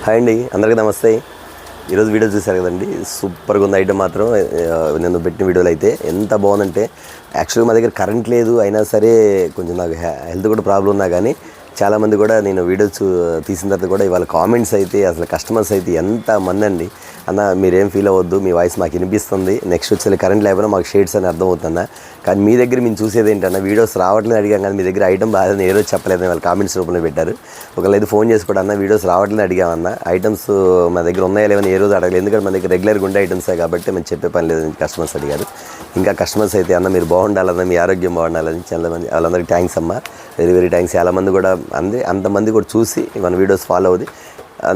Hi అండి, అందరికీ నమస్తే. ఈరోజు వీడియో చూశారు కదండి, సూపర్గా ఉంది ఐటమ్ మాత్రం. నేను పెట్టిన వీడియోలో అయితే ఎంత బాగుందంటే, యాక్చువల్గా మా దగ్గర కరెంట్ లేదు, అయినా సరే కొంచెం నాకు హెల్త్ కూడా ప్రాబ్లం ఉన్నా కానీ చాలామంది కూడా నేను వీడియోస్ తీసిన తర్వాత కూడా ఇవాళ కామెంట్స్ అయితే అసలు కస్టమర్స్ అయితే ఎంత మంది అండి. అన్న మీరేం ఫీల్ అవ్వద్దు, మీ వాయిస్ మాకు వినిపిస్తుంది, నెక్స్ట్ వచ్చి కరెంట్ లేకపోయినా మాకు షేడ్స్ అని అర్థమవుతుందన్న. కానీ మీ దగ్గర మేము చూసేది ఏంటన్నా, వీడియోస్ రావట్లేదు అడిగాం కానీ మీ దగ్గర ఐటమ్ బాగాలని ఏ రోజు చెప్పలేదని వాళ్ళు కామెంట్స్ రూపంలో పెట్టారు. ఒకళ్ళైతే ఫోన్ చేసి కూడా అన్న వీడియోస్ రావట్లేదు అడిగామన్న, ఐటమ్స్ మా దగ్గర ఉన్నాయా లేవని ఏ రోజు అడగలేదు, ఎందుకంటే మన దగ్గర రెగ్యులర్గా ఉండే ఐటమ్సే కాబట్టి మేము చెప్పే పని లేదని కస్టమర్స్ అడిగారు. ఇంకా కస్టమర్స్ అయితే అన్న మీరు బాగుండాలన్న, మీ ఆరోగ్యం బాగుండాలని చాలామంది, వాళ్ళందరికీ థ్యాంక్స్ అమ్మ, వెరీ వెరీ థ్యాంక్స్. చాలామంది కూడా అంతమంది కూడా చూసి మన వీడియోస్ ఫాలో అవుతుంది.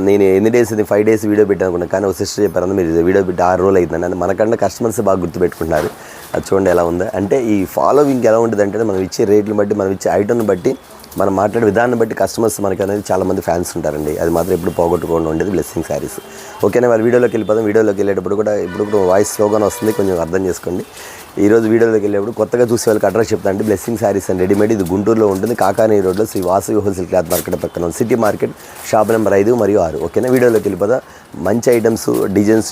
నేను ఎన్ని డేస్ 5 days వీడియో పెట్టాను అనుకున్నాను, కానీ ఒక సిస్టర్ చెప్పారు మీరు వీడియో పెట్టి 6 రోజులు అవుతుందని. అంటే మనకన్నా కస్టమర్స్ బాగా గుర్తుపెట్టుకుంటున్నారు. అది చూడండి ఎలా ఉందో. అంటే ఈ ఫాలోవింగ్ ఎలా ఉంటుంది అంటే, మనం ఇచ్చే రేట్లను బట్టి, మనం ఇచ్చే ఐటమ్ని బట్టి, మనం మాట్లాడే విధానం బట్టి కస్టమర్స్ మనకి అనేది చాలామంది ఫ్యాన్స్ ఉంటారండి. అది మాత్రం ఎప్పుడు పోగొట్టుకోండి ఉండేది బ్లెస్సింగ్ శారీస్. ఓకేనా, వాళ్ళ వీడియోలోకి వెళ్ళిపోదాం. వీడియోలోకి వెళ్ళేటప్పుడు కూడా ఇప్పుడు వాయిస్ స్లోగానే వస్తుంది, కొంచెం అర్థం చేసుకోండి. ఈరోజు వీడియోలోకి వెళ్ళేప్పుడు కొత్తగా చూసే వాళ్ళకి అడ్రస్ చెప్తాను అండి. బ్లెస్సింగ్ శారీస్ అండ్ రెడీమేడ్, ఇది గుంటూరులో ఉంటుంది, కాకానీ రోడ్లో Shri Vasavi wholesale cloth market పక్కన ఉంది. సిటీ మార్కెట్ షాప్ నెంబర్ 5 మరియు 6. ఓకేనా, వీడియోలోకి వెళ్ళిపోదా. మంచి ఐటమ్స్, డిజైన్స్,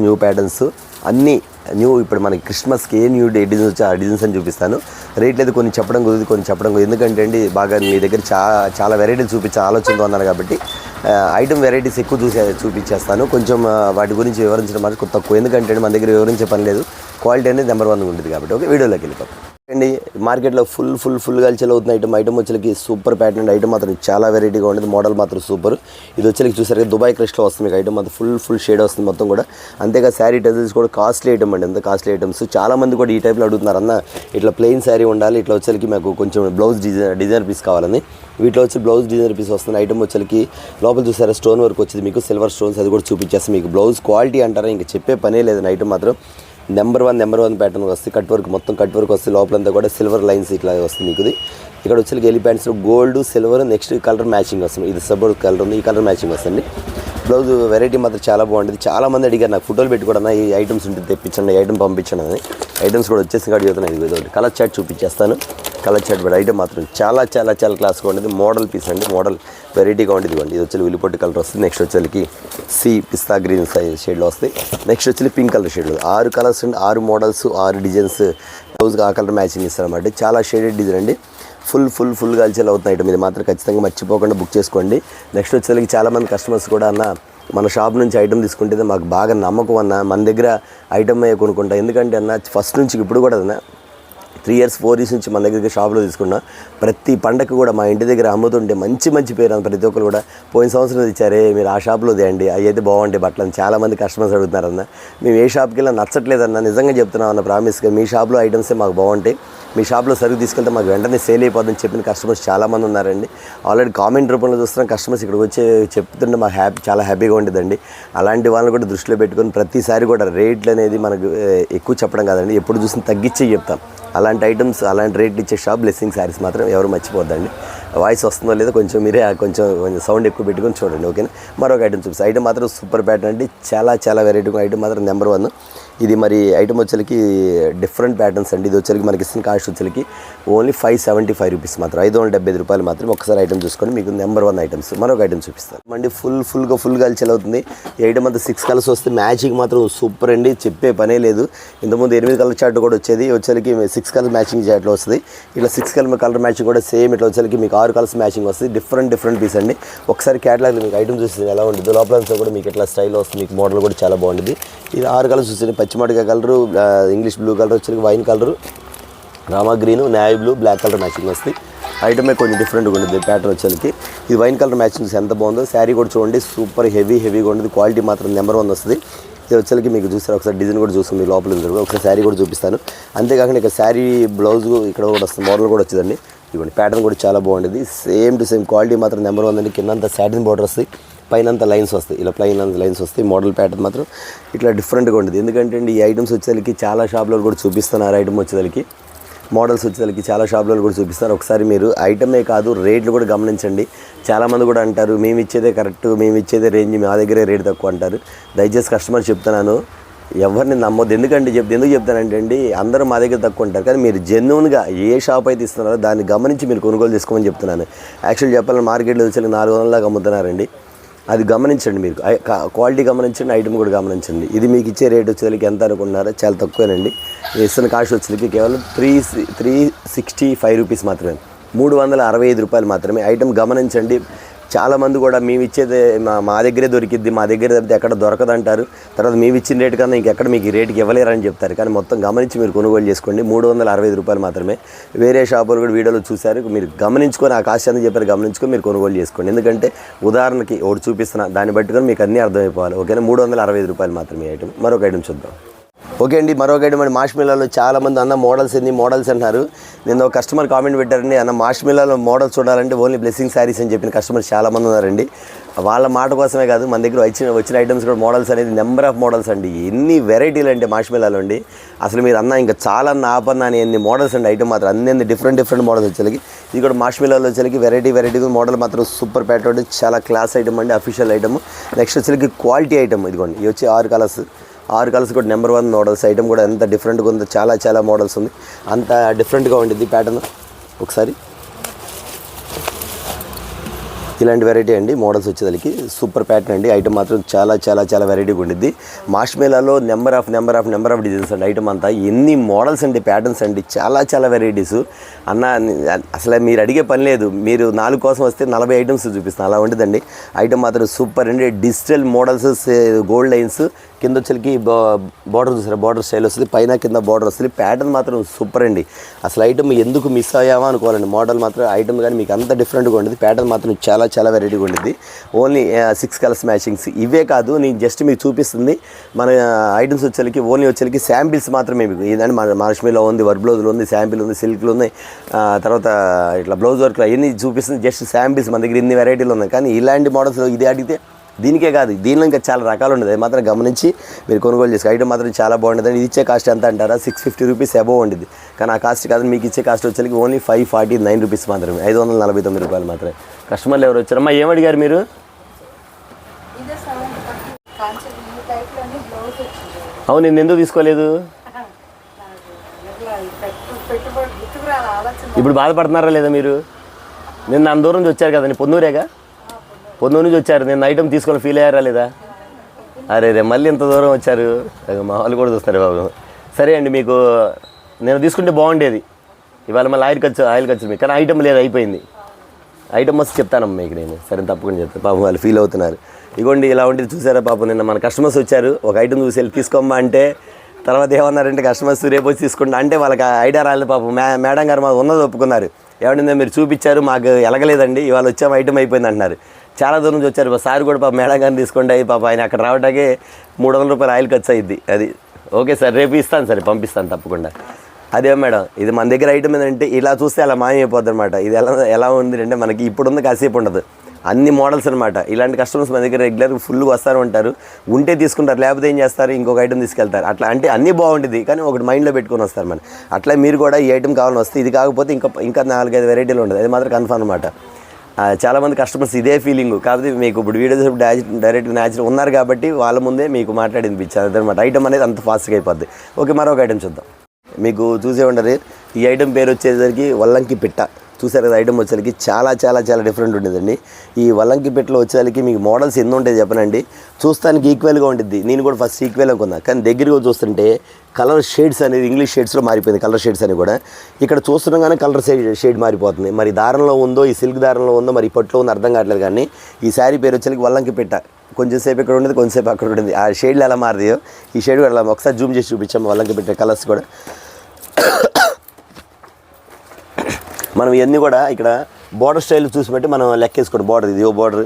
న్యూ ప్యాటర్న్స్ అన్నీ న్యూ. ఇప్పుడు మనకి క్రిస్మస్కి ఏ న్యూ డిజైన్స్ వచ్చి ఆ డిజైన్స్ అని చూపిస్తాను. రేట్లు అయితే కొన్ని చెప్పడం కుదిరి, కొన్ని చెప్పడం కుదిరి, ఎందుకంటే అండి బాగా మీ దగ్గర చాలా వెరైటీలు చూపించే ఆలోచనతో ఉన్నాను కాబట్టి ఐటమ్ వెరైటీస్ ఎక్కువ చూపించేస్తాను. కొంచెం వాటి గురించి వివరించడం మాత్రం తక్కువ, ఎందుకంటే మన దగ్గర వివరించే పని లేదు, క్వాలిటీ అనేది నెంబర్ 1 ఉంటుంది కాబట్టి. ఓకే, వీడియోలోకి వెళ్ళిపోతాం అండి. మార్కెట్లో ఫుల్గా సెల్ అవుతున్న ఐటమ్ వచ్చేకి సూపర్ ప్యాటర్న్ ఐటమ్ మాత్రం చాలా వెరైటీగా ఉంటుంది. మోడల్ మాత్రం సూపర్. ఇది వచ్చేకి చూసారు దుబాయ్ క్రష్లో వస్తుంది మీకు ఐటమ్ మాత్రం ఫుల్ షేడ్ వస్తుంది మొత్తం కూడా. అంతేగా శారీ టజల్స్ కూడా కాస్ట్లీ ఐటమ్ అండి, ఎంత కాస్ట్లీ ఐటమ్స్. చాలామంది కూడా ఈ టైప్లో అడుగుతున్నారు, అన్న ఇట్లా ప్లెయిన్ శారీ ఉండాలి, ఇట్లా వచ్చేకి మాకు కొంచెం బ్లౌజ్ డిజైనర్ పీస్ కావాలని. వీటిలో వచ్చి బ్లౌజ్ డిజైనర్ పీస్ వస్తుంది. ఐటమ్ వచ్చేకి లోపల చూసారా స్టోన్ వర్క్ వచ్చింది మీకు, సిల్వర్ స్టోన్స్, అది కూడా చూపించేస్తాం మీకు. బ్లౌజ్ క్వాలిటీ అంటారా ఇంకా చెప్పే పనే లేదని. ఐటమ్ మాత్రం నెంబర్ వన్ ప్యాటర్న్ వస్తుంది. కట్ వర్క్ మొత్తం కట్ వర్క్ వస్తుంది, లోపలంతా కూడా సిల్వర్ లైన్స్ ఇట్లా వస్తుంది మీకు. ఇక్కడ వచ్చి ఎలి pants gold silver, next colour matching వస్తుంది. ఇది సపోర్ట్ కలర్ ఉంది, ఈ కలర్ మ్యాచింగ్ వస్తుంది. బ్లౌజ్ వెరైటీ మాత్రం చాలా బాగుంటుంది. చాలామంది అడిగారు నాకు ఫోటోలు పెట్టుకోవడం, ఈ ఐటమ్స్ ఉంటుంది తెప్పించండి, ఐటమ్ పంపించండి అని. ఐటమ్స్ కూడా వచ్చేసి కాదు చెప్తున్నాను. ఇది కలర్ చార్ట్ చూపించేస్తాను. కలర్ చార్ట్ బట్ ఐటమ్ మాత్రం చాలా క్లాస్గా ఉంటుంది. మోడల్ పీస్ అండి, మోడల్ వెరైటీగా ఉంటుంది. ఇవ్వండి, ఇది వచ్చి ఉల్లిపొట్టు కలర్ వస్తుంది. నెక్స్ట్ వచ్చేకి పిస్తా గ్రీన్ షేడ్లో వస్తాయి. నెక్స్ట్ వచ్చి పింక్ కలర్ షేడ్లో 6 కలర్స్ అండి, 6 మోడల్స్, 6 డిజైన్స్. బ్లౌజ్గా ఆ కలర్ మ్యాచింగ్ ఇస్తారన్నమాట. చాలా షేడెడ్ డిజైన్ అండి. ఫుల్గా అల్చేల్ అవుతున్న ఐటమ్ ఇది మాత్రం ఖచ్చితంగా మర్చిపోకుండా బుక్ చేసుకోండి. నెక్స్ట్ వచ్చేసరికి చాలామంది కస్టమర్స్ కూడా అన్న మన షాప్ నుంచి ఐటమ్ తీసుకుంటే మాకు బాగా నమ్మకం అన్న, మన దగ్గర ఐటమ్ కొనుక్కుంటా. ఎందుకంటే అన్న ఫస్ట్ నుంచి ఇప్పుడు కూడా అన్న 3 years 4 years నుంచి మన దగ్గర షాప్లో తీసుకున్నా. ప్రతి పండగకు కూడా మా ఇంటి దగ్గర అమ్ముతుంటే మంచి పేరు అని ప్రతి ఒక్కరు కూడా పోయిన సంవత్సరం ఇచ్చారే మీరు ఆ షాప్లో తేయండి, అవి అయితే బాగుంటాయి బట్టలు అని చాలామంది కస్టమర్స్ అడుగుతున్నారన్న. మేము ఏ షాప్కి వెళ్ళినా నచ్చట్లేదన్న, నిజంగా చెప్తున్నాం అన్న ప్రామిస్గా. మీ షాప్లో ఐటమ్సే మాకు బాగుంటాయి, మీ షాప్లో సరుకు తీసుకెళ్తే మాకు వెంటనే సేల్ అయిపోతుందని చెప్పిన కస్టమర్స్ చాలామంది ఉన్నారండి. ఆల్రెడీ కామెంట్ రూపంలో చూస్తున్నాం కస్టమర్స్ ఇక్కడికి వచ్చి చెప్తుంటే మాకు చాలా హ్యాపీగా ఉంటుందండి. అలాంటి వాళ్ళని కూడా దృష్టిలో పెట్టుకొని ప్రతిసారి కూడా రేట్లు అనేది మనకు ఎక్కువ చెప్పడం కాదండి, ఎప్పుడు చూసినా తగ్గించి చెప్తాం. అలాంటి ఐటమ్స్, అలాంటి రేట్లు ఇచ్చే షాప్ బ్లెస్సింగ్ శారీస్ మాత్రం ఎవరు మర్చిపోద్దండి. వాయిస్ వస్తుందో లేదో కొంచెం మీరే కొంచెం సౌండ్ ఎక్కువ పెట్టుకొని చూడండి. ఓకేనా, మరొక ఐటమ్ చూపిస్తాను. ఐటమ్ మాత్రం సూపర్ ప్యాటర్న్ అండి, చాలా వెరైటీ ఐటమ్ మాత్రం నెంబర్ 1. ఇది మరి ఐటమ్ వచ్చేకి డిఫరెంట్ ప్యాటర్న్స్ అండి. ఇది వచ్చేకి మనకి ఇస్తున్న కాస్ట్ వచ్చేకి ఓన్లీ 575 రూపీస్ మాత్రం, 575 రూపాయలు మాత్రం. ఒకసారి ఐటమ్ చూసుకొని మీకు నెంబర్ 1 ఐటమ్స్. మరొక ఐటమ్ చూపిస్తాను అండి. ఫుల్గా అల్చెల్ అవుతుంది. ఈ ఐటమ్ అంతా 6 కలర్స్ వస్తే మ్యాచింగ్ మాత్రం సూపర్ అండి, చెప్పే పనే లేదు. ఇంతకుముందు 8 కలర్ చార్ట్ కూడా వచ్చేది, వచ్చేకి 6 కలర్ మ్యాచింగ్ చార్ట్లో వస్తుంది. ఇట్లా 6 కలర్ మ్యాచింగ్ కూడా సేమ్ ఇట్లా వచ్చేకి మీకు 6 కలర్స్ మ్యాచింగ్ వస్తుంది. డిఫరెంట్ పీస్ అండి. ఒకసారి క్యాటలాగ్ మీకు ఐటమ్ చూస్తే ఎలా ఉంటుంది, లోపలంతా కూడా మీకు ఇట్లా స్టైల్ వస్తుంది. మీకు మోడల్ కూడా చాలా బాగుంటుంది. ఇది 6 కలర్స్ వస్తుంది. పచ్చిమిరపకాయ కలరు, ఇంగ్లీష్ బ్లూ కలర్ వచ్చేకి, wine colour, Rama green, navy blue, black colour matching వస్తుంది. ఐటమే కొంచెం డిఫరెంట్గా ఉంటుంది ప్యాటర్న్ వచ్చేకి. ఇది వైన్ కలర్ మ్యాచింగ్ ఎంత బాగుందో. శారీ కూడా చూడండి సూపర్ హెవీగా ఉంటుంది. క్వాలిటీ మాత్రం నెంబర్ 1 వస్తుంది. ఇది వచ్చేకి మీకు చూస్తారు, ఒకసారి డిజైన్ కూడా చూస్తుంది లోపల, ఒకసారి శారీ కూడా చూపిస్తాను. అంతేకాకుండా ఇక్కడ శారీ బ్లౌజ్ ఇక్కడ కూడా వస్తుంది, మోడల్ కూడా వచ్చిందండి. ఇవ్వండి, ప్యాటర్న్ కూడా చాలా బాగుంటుంది. సేమ్ టు సేమ్ క్వాలిటీ మాత్రం నెంబర్ 1 అండి. కిందంతా సాటిన్ బోర్డర్ వస్తాయి, పైనంతా లైన్స్ వస్తాయి, ఇలా లైన్స్ వస్తాయి. మోడల్ ప్యాటర్న్ మాత్రం ఇట్లా డిఫరెంట్గా ఉంటుంది. ఎందుకంటే ఈ ఐటమ్స్ వచ్చేసరికి చాలా షాప్లో కూడా చూపిస్తున్నారు. ఐటమ్ వచ్చేసరికి మోడల్స్ వచ్చేసరికి చాలా షాప్లలో కూడా చూపిస్తారు. ఒకసారి మీరు ఐటమే కాదు రేట్లు కూడా గమనించండి. చాలామంది కూడా అంటారు మేము ఇచ్చేదే కరెక్ట్, మేము ఇచ్చేదే రేంజ్, మా దగ్గరే రేట్ తక్కువ అంటారు. దయచేసి కస్టమర్ చెప్తున్నాను, ఎవరిని నమ్మొద్దు. ఎందుకు చెప్తానంటే అండి, అందరూ మా దగ్గర తక్కువ ఉంటారు, కానీ మీరు జెన్యూన్గా ఏ షాప్ అయితే ఇస్తున్నారో దాన్ని గమనించి మీరు కొనుగోలు చేసుకోమని చెప్తున్నాను. యాక్చువల్లీ చెప్పాలని మార్కెట్లో వచ్చి 400 దాకా అమ్ముతున్నారండి. అది గమనించండి, మీరు క్వాలిటీ గమనించండి, ఐటమ్ కూడా గమనించండి. ఇది మీకు ఇచ్చే రేట్ వచ్చేసరికి ఎంత అనుకున్నారో చాలా తక్కువేనండి. ఇస్తున్న కాస్ట్ వచ్చేసరికి కేవలం 365 రూపీస్ మాత్రమే, 365 రూపాయలు మాత్రమే. ఐటమ్ గమనించండి. చాలామంది కూడా మేము ఇచ్చేది మా దగ్గరే దొరికిద్ది, మా దగ్గర తప్పితే ఎక్కడ దొరకదంటారు. తర్వాత మేము ఇచ్చిన రేటు కన్నా ఇంకెక్కడ మీకు ఈ రేటుకి ఇవ్వలేరని చెప్తారు. కానీ మొత్తం గమనించి మీరు కొనుగోలు చేసుకోండి. 365 రూపాయలు మాత్రమే. వేరే షాపులు కూడా వీడియోలో చూశారు, మీరు గమనించుకొని ఆ కాస్ట్ అని చెప్పారు, గమనించుకొని మీరు కొనుగోలు చేసుకోండి. ఎందుకంటే ఉదాహరణకి ఒకటి చూపిస్తున్నా, దాన్ని బట్టుకొని మీకు అన్నీ అర్థమైపోవాలి. ఓకేనా, 365 రూపాయలు మాత్రమే ఐటమ్. మరొక ఐటమ్ చూద్దాం. ఓకే అండి, మరొక ఐటమ్ అండి. మార్ష్మెల్లోలో చాలామంది అన్న మోడల్స్ ఎన్ని మోడల్స్ అంటున్నారు. నేను ఒక కస్టమర్ కామెంట్ పెట్టారండి, అన్న మార్ష్మెల్లోలో మోడల్స్ చూడాలంటే ఓన్లీ బ్లెస్సింగ్ శారీస్ అని చెప్పిన కస్టమర్స్ చాలామంది ఉన్నారండి. వాళ్ళ మాట కోసమే కాదు, మన దగ్గర వచ్చిన ఐటమ్స్ కూడా మోడల్స్ అనేది నెంబర్ ఆఫ్ మోడల్స్ అండి. ఎన్ని వెరైటీలు అంటే మార్ష్మెల్లోలో అండి. అసలు మీరు అన్న ఇంకా చాలా ఆపన్న అని ఎన్ని మోడల్స్ అండి. ఐటమ్ మాత్రం అన్ని డిఫరెంట్ మోడల్స్ వచ్చేసరికి. ఇది కూడా మార్ష్మెల్లోలో వచ్చేసరికి వెరైటీ మోడల్ మాత్రం సూపర్ ప్యాటర్న్, చాలా క్లాస్ ఐటమ్ అండి, అఫీషియల్ ఐటమ్. నెక్స్ట్ వచ్చేసరికి క్వాలిటీ ఐటమ్. ఇదిగోండి, ఇవి వచ్చి 6 కలర్స్ కూడా నెంబర్ 1 మోడల్స్. ఐటమ్ కూడా ఎంత డిఫరెంట్గా ఉందో, చాలా మోడల్స్ ఉంది, అంత డిఫరెంట్గా ఉండిద్ది ప్యాటర్న్. ఒకసారి ఇలాంటి వెరైటీ అండి మోడల్స్ వచ్చేసరికి సూపర్ ప్యాటర్న్ అండి. ఐటమ్ మాత్రం చాలా వెరైటీగా ఉండిద్ది. మార్ష్మెల్లోలో నెంబర్ ఆఫ్ డిజైన్స్ అండి. ఐటమ్ అంతా ఎన్ని మోడల్స్ అండి, ప్యాటర్న్స్ అండి, చాలా వెరైటీస్. అన్న అసలు మీరు అడిగే పని లేదు, మీరు 4 కోసం వస్తే 40 ఐటమ్స్ చూపిస్తాను, అలా ఉండదండి. ఐటమ్ మాత్రం సూపర్ అండి. డిజిటల్ మోడల్స్, గోల్డ్ లైన్స్, కింద వచ్చరికి బార్డర్ చూసారా, బార్డర్ స్టైల్ వస్తుంది, పైన కింద బార్డర్ వస్తుంది. ప్యాటర్న్ మాత్రం సూపర్ అండి. అసలు ఐటమ్ ఎందుకు మిస్ అయ్యామా అనుకోవాలండి. మోడల్ మాత్రం ఐటమ్ కానీ మీకు అంత డిఫరెంట్గా ఉండేది. ప్యాటర్న్ మాత్రం చాలా వెరైటీగా ఉండేది. Only 6 colours matchings. ఇవే కాదు, నేను జస్ట్ మీకు చూపిస్తుంది మన ఐటమ్స్ వచ్చేసరికి శాంపిల్స్ మాత్రమే. మీకు ఇదండి మార్ష్మెల్లో ఉంది, వర్క్ బ్లౌజులు ఉంది, శాంపిల్ ఉంది, సిల్క్లు ఉన్నాయి, తర్వాత ఇట్లా బ్లౌజ్ వర్క్లు అవన్నీ చూపిస్తుంది. జస్ట్ శాంపిల్స్, మన దగ్గర ఇన్ని వెరైటీలు ఉన్నాయి. కానీ ఇలాంటి మోడల్స్ ఇది అడిగితే దీనికే కాదు, దీనిలో ఇంకా చాలా రకాలు ఉండదు. అది మాత్రం గమనించి మీరు కొనుగోలు చేసుకో. ఐటమ్ మాత్రం చాలా బాగుంటుంది. ఇది ఇచ్చే కాస్ట్ ఎంత అంటారా, 650 రూపీస్ అబోవ్ ఉండేది. కానీ ఆ కాస్ట్ కాదు, మీకు ఇచ్చే కాస్ట్ వచ్చేసరికి ఓన్లీ 549 రూపీస్ మాత్రమే, 549 రూపాయలు మాత్రమే. కస్టమర్లు ఎవరు వచ్చారమ్మా, ఏమడిగారు మీరు? అవును, నేను ఎందుకు తీసుకోలేదు? ఇప్పుడు బాధపడుతున్నారా లేదా మీరు? నిన్న అంత దూరం నుంచి వచ్చారు కదండి, పొన్నూరు నుంచి వచ్చారు. నేను ఐటమ్ తీసుకొని ఫీల్ అయ్యారా లేదా? అరే మళ్ళీ ఇంత దూరం వచ్చారు, మా వాళ్ళు కూడా చూస్తారు బాబు. సరే అండి, మీకు నేను తీసుకుంటే బాగుండేది. ఇవాళ మళ్ళీ ఆయిల్ ఖర్చు మీకు, కానీ ఐటమ్ లేదు, అయిపోయింది. ఐటమ్ వస్తే చెప్తానమ్మా మీకు నేను. సరే తప్పకుండా చెప్తాను. పాపం వాళ్ళు ఫీల్ అవుతున్నారు. ఇగోండి ఇలా ఉండేది చూసారా పాపం. నిన్న మన కస్టమర్స్ వచ్చారు, ఒక ఐటమ్ చూసి వెళ్ళి తీసుకోమ్మా అంటే, తర్వాత ఏమన్నారంటే కస్టమర్స్ రేపు వచ్చి తీసుకుంటా అంటే వాళ్ళకి ఐడియా రాలేదు పాపం. మేడం గారు మాకు ఉన్నది ఒప్పుకున్నారు. ఏమంటే మీరు చూపించారు, మాకు ఎలగలేదండి, ఇవాళ వచ్చాము ఐటమ్ అయిపోయింది అంటున్నారు. చాలా దూరం నుంచి వచ్చారు. సార్ కూడా పాప మేడం గారిని తీసుకోండి, పాప ఆయన అక్కడ రావడానికే 300 రూపాయలు ఆయిల్ ఖర్చు అయ్యిద్ది. అది ఓకే సార్, రేపు ఇస్తాను, సరే పంపిస్తాను తప్పకుండా. అదే మేడం, ఇది మన దగ్గర ఐటమ్ ఏంటంటే ఇలా చూస్తే అలా మాయమైపోద్ది అనమాట. ఇది ఎలా ఉంది అంటే మనకి ఇప్పుడుంది కాసేపు ఉండదు, అన్ని మోడల్స్ అనమాట. ఇలాంటి కస్టమర్స్ మన దగ్గర రెగ్యులర్గా ఫుల్గా వస్తారు ఉంటారు. ఉంటే తీసుకుంటారు, లేకపోతే ఏం చేస్తారు, ఇంకొక ఐటమ్ తీసుకెళ్తారు. అట్లా అంటే అన్నీ బాగుంటుంది, కానీ ఒకటి మైండ్లో పెట్టుకొని వస్తారు మనం. అట్లా మీరు కూడా ఈ ఐటమ్ కావాలని వస్తే, ఇది కాకపోతే ఇంకా 4-5 వెరైటీలు ఉంటుంది, అది మాత్రం కన్ఫర్మ్ అనమాట. చాలామంది కస్టమర్స్ ఇదే ఫీలింగ్. కాకపోతే మీకు ఇప్పుడు వీడియో డైరెక్ట్గా న్యాచురల్ ఉన్నారు కాబట్టి వాళ్ళ ముందే మీకు మాట్లాడినిపించారు అదనమాట. ఐటమ్ అనేది అంత ఫాస్ట్గా అయిపోద్ది. ఓకే, మరొక ఐటమ్ చూద్దాం. మీకు చూసే ఉండరు, ఈ ఐటమ్ పేరు వచ్చేసరికి వల్లంకి పిట్ట. చూసారు కదా, ఐటమ్ వచ్చేసరికి చాలా డిఫరెంట్ ఉండేదండి. ఈ వల్లంకి పిట్టలో వచ్చేసరికి మీకు మోడల్స్ ఎన్ని ఉంటాయి చెప్పనండి. చూస్తానికి ఈక్వల్గా ఉంటుంది. నేను కూడా ఫస్ట్ ఈక్వల్ అనుకున్నా, కానీ దగ్గరగా చూస్తుంటే కలర్ షేడ్స్ అనేది ఇంగ్లీష్ షేడ్స్లో మారిపోయింది. కలర్ షేడ్స్ అని కూడా ఇక్కడ చూస్తున్నాగానే కలర్ షేడ్ మారిపోతుంది. మరి దారంలో ఉందో, ఈ సిల్క్ దారంలో ఉందో, మరి పట్టులో ఉందో అర్థం కావట్లేదు. కానీ ఈ శారీ పేరు వచ్చేసరికి వల్లంకి పిట్ట. కొంచెంసేపు ఇక్కడ ఉండేది, కొంచెంసేపు అక్కడ ఉంటుంది. ఆ షేడ్లు ఎలా మారుతాయో ఈ షేడ్ కూడా ఒకసారి జూమ్ చేసి చూపించాము. వల్లంకి పిట్ట కలర్స్ కూడా మనం ఇవన్నీ కూడా ఇక్కడ బార్డర్ స్టైల్ చూసి బట్టి మనం లెక్కేసుకోండి. బార్డర్ ఇది బార్డర్,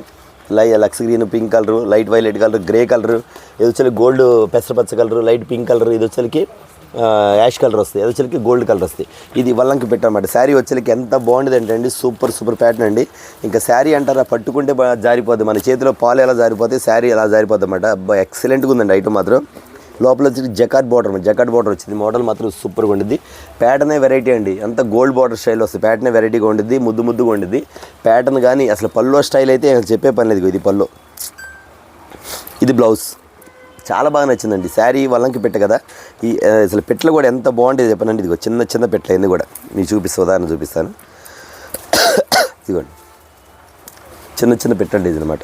లక్స్ green, pink colour, light violet colour, grey colour, ఇది వచ్చేసరికి గోల్డ్ పెసరపచ్చ కలరు, లైట్ పింక్ కలర్, ఇది వచ్చేసరికి యాష్ కలర్ వస్తాయి, అది వచ్చేసరికి గోల్డ్ కలర్ వస్తాయి. ఇది వల్లంకి పెట్టనమాట. శారీ వచ్చేసరికి ఎంత బాగుండేది అంటే అండి, సూపర్ ప్యాటర్న్ అండి. ఇంకా శారీ అంటారా, పట్టుకుంటే జారిపోద్ది, మన చేతిలో పాలు ఎలా జారిపోతే శారీ ఎలా జారిపోద్ది అనమాట. ఎక్సలెంట్గా ఉందండి ఐటమ్ మాత్రం. లోపల వచ్చి జకాట్ బార్డర్ వచ్చింది. మోడల్ మాత్రం సూపర్గా ఉండిద్ది. ప్యాటర్నే వెరైటీ అండి, అంత గోల్డ్ బార్డర్ స్టైల్ వస్తుంది. ప్యాటర్నే వెరైటీగా ఉండిద్ది, ముద్దుగా ఉండిద్ది ప్యాటర్న్. కానీ అసలు పల్లో స్టైల్ అయితే చెప్పే పని లేదు. ఇది పల్లో, ఇది బ్లౌజ్. చాలా బాగా నచ్చిందండి శారీ. వల్లంకి పెట్ట కదా, ఈ అసలు పెట్టలు కూడా ఎంత బాగుంటుంది చెప్పనండి. ఇదిగో చిన్న పెట్టలు అయింది కూడా మీకు ఉదాహరణ చూపిస్తాను. ఇదిగోండి చిన్న పెట్టండి ఇది అనమాట.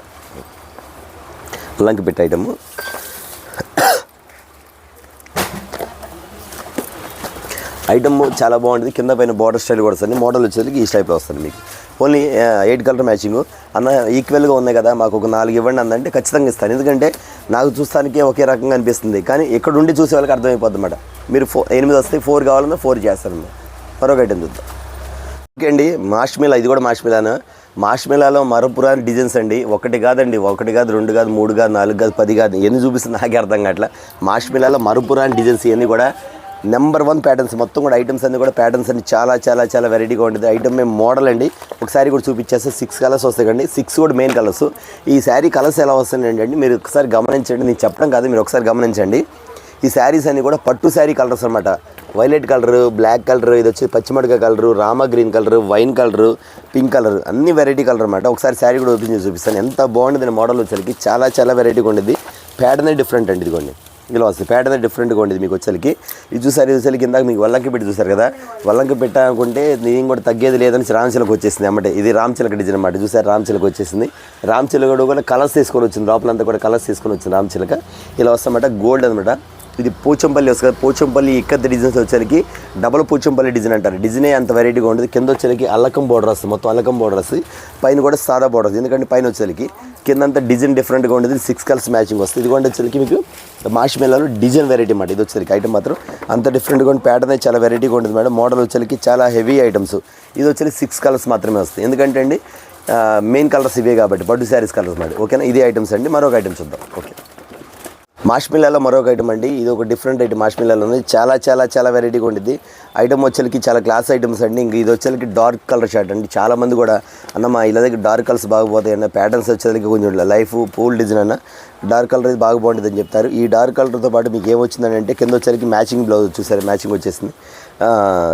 అల్లంకి పెట్టి ఐటము. ఐటమ్ చాలా బాగుంటుంది. కింద పైన బార్డర్ స్టైల్ కూడా వస్తుంది. మోడల్ వచ్చేసరికి ఈ టైప్లో వస్తుంది మీకు. ఓన్లీ 8 కలర్ మ్యాచింగ్ అన్న ఈక్వల్గా ఉన్నాయి కదా, మాకు ఒక 4 ఇవ్వండి అందంటే ఖచ్చితంగా ఇస్తాను. ఎందుకంటే నాకు చూస్తానికి ఒకే రకంగా అనిపిస్తుంది, కానీ ఇక్కడ ఉండి చూసే వాళ్ళకి అర్థమైపోద్ది అన్నమాట. మీరు 8 వస్తాయి, 4 కావాలన్నా 4 చేస్తారన్నమాట. మరొక ఐటమ్ చూద్దాం. ఓకే అండి, మాష్మిలా. ఇది కూడా మాష్మిలాను. మాష్మిలాలో మరపురాని డిజైన్స్ అండి. ఒకటి కాదండి, 1 కాదు, 2 కాదు, 3 కాదు, 4 కాదు, 10 కాదు, ఎన్ని చూపిస్తుంది నాకే అర్థం కావట్లా. మాష్మిలాలో మరపురాని డిజైన్స్ ఇవన్నీ కూడా నెంబర్ 1 ప్యాటర్న్స్. మొత్తం కూడా ఐటమ్స్ అన్నీ కూడా ప్యాటర్న్స్ అన్ని చాలా చాలా చాలా వెరైటీగా ఉంటుంది. ఐటమ్ మేము మోడల్ అండి. ఒకసారి కూడా చూపించేస్తే 6 కలర్స్ వస్తాయి కండి. 6 కూడా మెయిన్ కలర్స్. ఈ శారీ కలర్స్ ఎలా వస్తాయండి అంటే మీరు ఒకసారి గమనించండి, నేను చెప్పడం కాదు, మీరు ఒకసారి గమనించండి. ఈ శారీస్ అన్నీ కూడా పట్టు శారీ కలర్స్ అనమాట. వైలెట్ కలరు, బ్లాక్ కలరు, ఇది వచ్చి పచ్చిమిరపకాయ colour, Rama green colour, wine colour, pink colour, అన్ని వెరైటీ కలర్ అనమాట. ఒకసారి శారీ కూడా ఓపెన్ చేసి చూపిస్తాను. ఎంత బాగుంటుంది మోడల్ వచ్చేసరికి. చాలా చాలా వెరైటీగా ఉండేది. ప్యాటర్న్ డిఫరెంట్ అండి. ఇదిగోండి ఇలా వస్తుంది. ప్యాటర్న్ డిఫరెంట్గా ఉండేది మీకు వచ్చేసరికి. ఇది చూసారు ఇందాక మీకు వల్లంకి పెట్టి చూసారు కదా, వల్లంకి పెట్టాలనుకుంటే నేను కూడా తగ్గేది లేదని రామచిలక వచ్చేసింది అన్నమాట. ఇది రామచిలక డిజైన్ అన్నమాట. చూసారు రామచిలక వచ్చేసింది. రామచిలక కూడా కలర్స్ తీసుకొని వచ్చింది, లోపలంతా కూడా కలర్స్ తీసుకొని వచ్చింది రామచిలక. ఇలా వస్తామన్నమాట. గోల్డ్ అనమాట. ఇది పోచంపల్లి వస్తుంది కదా, పోచంపల్లి ఇక్కత్తి డిజైన్స్ వచ్చేసరికి డబుల్ పోచంపల్లి డిజైన్ అంటారు. డిజైనే అంత వెరైటీగా ఉంటుంది. కింద వచ్చేసరికి అల్లకం బోర్డర్ వస్తుంది, మొత్తం అల్లకం బోర్డర్ వస్తుంది. పైన కూడా సాదా బోర్డర్ వస్తుంది. ఎందుకంటే పైన వచ్చేసరికి కిందంతా డిజైన్ డిఫరెంట్గా ఉంటుంది. 6 కలర్స్ మ్యాచింగ్ వస్తుంది. ఇది కూడా వచ్చేసరికి మీకు మాష్మిలాలో డిజైన్ వెరైటీ అన్నమాట. ఇది వచ్చేసరికి ఐటమ్ మాత్రం అంత డిఫరెంట్గా ఉంటుంది. ప్యాటర్న్ చాలా వెరైటీగా ఉంటుంది మేడం. మోడల్ వచ్చేసరికి చాలా హెవీ ఐటమ్స్. ఇది వచ్చేసి 6 కలర్స్ మాత్రమే వస్తాయి. ఎందుకంటే అండి మెయిన్ కలర్స్ ఇవే కాబట్టి పట్టు శారీస్ కలర్స్ మాట. ఓకేనా, ఇది ఐటమ్స్ అండి. మరొక ఐటమ్ చూద్దాం. ఓకే, మాష్మిలాలో మరొక ఐటమ్ అండి. ఇది ఒక డిఫరెంట్ ఐటమ్. మాష్మిలాలో ఉంది. చాలా చాలా చాలా వెరైటీగా ఉంటుంది. ఐటమ్ వచ్చేసరికి చాలా క్లాస్ ఐటమ్స్ అండి. ఇంక ఇది వచ్చేసరికి డార్క్ కలర్ షర్ట్ అండి. చాలామంది కూడా అన్న మా ఇలా దగ్గర డార్క్ కలర్స్ బాగుపోతాయి అన్న, ప్యాటర్న్స్ వచ్చేసరికి కొంచెం లైఫ్ పూల్ డిజైన్ అన్న, డార్క్ కలర్ ఇది బాగా బాగుంటుంది అని చెప్తారు. ఈ డార్క్ కలర్తో పాటు మీకు ఏమొచ్చిందని అంటే కింద వచ్చేసరికి మ్యాచింగ్ బ్లౌజ్ చూసారు, మ్యాచింగ్ వచ్చేసింది.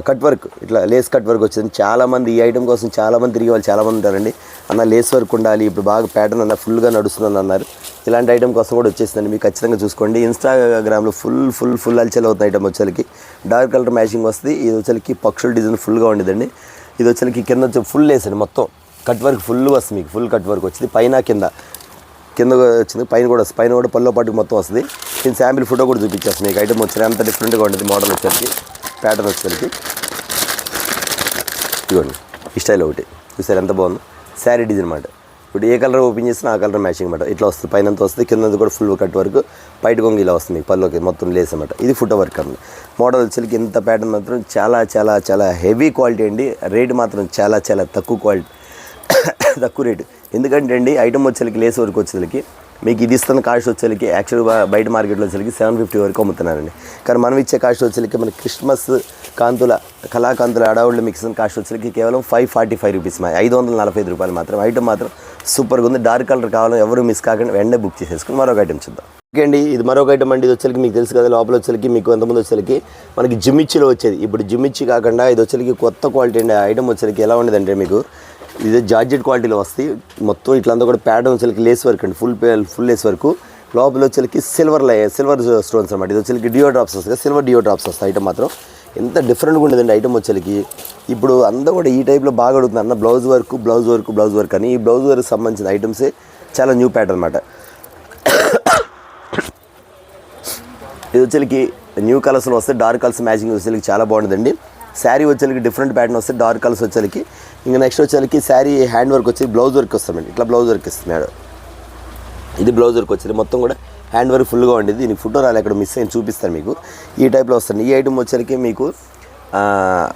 కట్ వర్క్, ఇట్లా లేస్ కట్ వర్క్ వచ్చింది. చాలామంది ఈ ఐటమ్ కోసం చాలామంది తిరిగి వాళ్ళు చాలామంది ఉంటారండి. అన్న లేస్ వర్క్ ఉండాలి, ఇప్పుడు బాగా ప్యాటర్న్ అన్న ఫుల్గా నడుస్తుందని అన్నారు. ఇలాంటి ఐటమ్ కోసం కూడా వచ్చేసిందండి. మీకు ఖచ్చితంగా చూసుకోండి. ఇన్స్టాగ్రామ్లో ఫుల్ హల్చల్ అవుతుంది ఐటమ్ వచ్చేసరికి. డార్క్ కలర్ మ్యాచింగ్ వస్తుంది. ఇది వచ్చేసరికి పక్షుల డిజైన్ ఫుల్గా ఉండేదండి. ఇది వచ్చేసరికి కింద వచ్చి ఫుల్ లేస్ అండి. మొత్తం కట్ వర్క్ ఫుల్ వస్తుంది మీకు. ఫుల్ కట్ వర్క్ వచ్చింది. పైన కింద వచ్చింది, పైన కూడా వస్తుంది. పైన కూడా పళ్ళో పాటు మొత్తం వస్తుంది. నేను శాంపిల్ ఫోటో కూడా చూపించేస్తాను మీకు. ఐటమ్ వచ్చింది అంత డిఫరెంట్గా ఉంటుంది. మోడల్ వచ్చేసరికి ప్యాటర్న్ వచ్చేసరికి ఇదిగోండి ఈ స్టైల్ ఒకటి చూసారు ఎంత బాగుంది. శారీ డిజైన్ అన్నమాట. ఇప్పుడు ఏ కలర్ ఓపెన్ చేసినా ఆ కలర్ మ్యాచింగ్ అన్నమాట. ఇట్లా వస్తుంది. పైన అంతా వస్తుంది, కింద కూడా ఫుల్ కట్ వర్క్, బయట కొంగి ఇలా వస్తుంది మీకు. పళ్ళోకి మొత్తం లేస్ అన్నమాట. ఇది ఫుట్ వర్క్ అన్నమాట. మోడల్ వచ్చేసరికి ఇంత ప్యాటర్న్ మాత్రం చాలా చాలా చాలా హెవీ క్వాలిటీ అండి. రేట్ మాత్రం చాలా చాలా తక్కువ క్వాలిటీ, తక్కువ రేటు. ఎందుకంటే అండి ఐటమ్ వచ్చేసరికి లేస్ వర్క్ వచ్చేసరికి మీకు ఇది ఇస్తున్న కాస్ట్ వచ్చేసరికి యాక్చువల్గా బయట మార్కెట్లో వచ్చేసరికి 750 వరకు అమ్ముతున్నారండి. కానీ మనం ఇచ్చే కాస్ట్ వచ్చేసరికి మన క్రిస్మస్ కళాకాంతుల అడవుళ్ళు మిక్స్ కాస్ట్ వచ్చేసరికి కేవలం 545 రూపీస్, 545 రూపాయలు మాత్రం. ఐటమ్ మాత్రం సూపర్గా ఉంది. డార్క్ కలర్ కావాలని ఎవరు మిస్ కాకుండా వెంటనే బుక్ చేసేసుకుని మరొక ఐటమ్ చూద్దాం. ఓకే అండి, ఇది మరొక ఐటమ్ అండి. ఇది వచ్చేసరికి మీకు తెలుసు కదా, లోపల వచ్చేసరికి మీకు ఎంతమంది వచ్చేసరికి మనకి జిమ్మిచ్చిలో వచ్చేది. ఇప్పుడు జిమ్మిచ్చి కాకుండా ఇది వచ్చేసరికి కొత్త క్వాలిటీ అండి. ఐటమ్ వచ్చేసరికి ఎలా ఉండేదంటే మీకు ఇది జార్జెట్ క్వాలిటీలో వస్తాయి. మొత్తం ఇట్లంతా కూడా ప్యాటర్న్ వచ్చేసరికి లేస్ వర్క్ అండి. Full lace work. లోపల వచ్చేసరికి సిల్వర్ స్టోన్స్ అనమాట. ఇది వచ్చేసరికి డియో డ్రాప్స్ వస్తాయి, సిల్వర్ డియో డ్రాప్స్ వస్తాయి. ఐటమ్ మాత్రం ఎంత డిఫరెంట్గా ఉండేదండి ఐటమ్ వచ్చేసరికి. ఇప్పుడు అంతా కూడా ఈ టైప్లో బాగా అడుగుతుంది అన్న బ్లౌజ్ వర్క్ అని. ఈ బ్లౌజ్ వర్క్ సంబంధించిన ఐటమ్సే చాలా న్యూ ప్యాటర్న్ అనమాట. ఇది వచ్చేసరికి న్యూ కలర్స్లో వస్తే డార్క్ కలర్స్ మ్యాచింగ్ వచ్చేసరికి చాలా బాగుంటుందండి. శారీ వచ్చేసరికి డిఫరెంట్ ప్యాటర్న్ వస్తే డార్క్ కలర్స్ వచ్చేసరికి. ఇంకా నెక్స్ట్ వచ్చేసరికి శారీ హ్యాండ్ వర్క్ వచ్చి బ్లౌజ్ వర్క్ వస్తామండి. ఇట్లా బ్లౌజ్ వర్క్ ఇస్తున్నాడు. ఇది బ్లౌజ్ వర్క్ వచ్చేది మొత్తం కూడా హ్యాండ్ వర్క్ ఫుల్గా ఉండేది. దీనికి ఫోటో రాలి అక్కడ మిస్ అయ్యి చూపిస్తాను మీకు. ఈ టైప్లో వస్తుంది. ఈ ఐటమ్ వచ్చేసరికి మీకు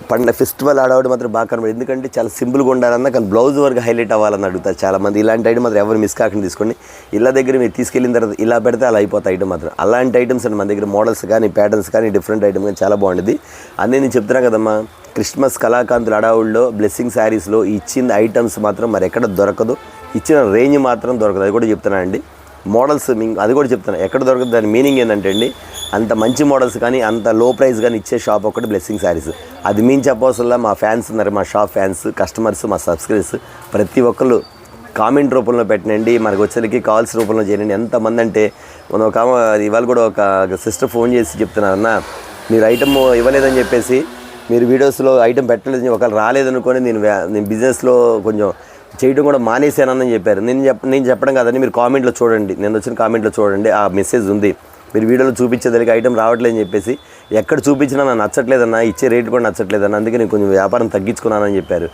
పండుగ ఫెస్టివల్ ఆడవాడు మాత్రం బాగా కనబడి, ఎందుకంటే చాలా సింపుల్గా ఉండాలన్నా కానీ బ్లౌజ్ వర్క్ హైలైట్ అవ్వాలని అడుగుతారు చాలామంది. ఇలాంటి ఐటమ్ మాత్రం ఎవరు మిస్ కాకుండా తీసుకోండి. ఇళ్ళ దగ్గర మీరు తీసుకెళ్ళిన తర్వాత ఇలా పెడితే అలా అయిపోతాయి ఐటమ్ మాత్రం. అలాంటి ఐటమ్స్ అండి మన దగ్గర. మోడల్స్ కానీ ప్యాటర్న్స్ కానీ డిఫరెంట్ ఐటమ్ కానీ చాలా బాగుంటుంది. అన్నీ నేను చెప్తున్నా కదమ్మా, క్రిస్మస్ కళాకాంతుల అడవుల్లో బ్లెస్సింగ్ శారీస్లో ఇచ్చిన ఐటమ్స్ మాత్రం మరి ఎక్కడ దొరకదు. ఇచ్చిన రేంజ్ మాత్రం దొరకదు. అది కూడా చెప్తున్నానండి. మోడల్స్ అది కూడా చెప్తాను ఎక్కడ దొరకదు. దాని మీనింగ్ ఏంటంటే అండి, అంత మంచి మోడల్స్ కానీ అంత లో ప్రైస్ కానీ ఇచ్చే షాప్ ఒకటి బ్లెస్సింగ్ శారీస్. అది మేము చెప్పవసల్లా మా ఫ్యాన్స్ ఉన్నారు, మా షాప్ ఫ్యాన్స్, కస్టమర్స్, మా సబ్స్క్రైబర్స్ ప్రతి ఒక్కళ్ళు కామెంట్ రూపంలో పెట్టండి, మనకు వచ్చేసరికి కాల్స్ రూపంలో చేయండి. ఎంతమంది అంటే మనం ఇవాళ కూడా ఒక సిస్టర్ ఫోన్ చేసి చెప్తున్నారన్న, మీరు ఐటమ్ ఇవ్వలేదని చెప్పేసి మీరు వీడియోస్లో ఐటమ్ పెట్టలేదని ఒకవేళ రాలేదనుకొని నేను బిజినెస్లో కొంచెం చేయడం కూడా మానేసానని చెప్పారు. నేను చెప్పడం కాదండి, మీరు కామెంట్లో చూడండి, నేను వచ్చిన కామెంట్లో చూడండి, ఆ మెసేజ్ ఉంది. మీరు వీడియోలో చూపించేదానికి ఐటమ్ రావట్లేదని చెప్పేసి ఎక్కడ చూపించినా నాకు నచ్చట్లేదన్నా, ఇచ్చే రేట్ కూడా నచ్చట్లేదన్నా, అందుకే నేను కొంచెం వ్యాపారం తగ్గించుకున్నానని చెప్పారు.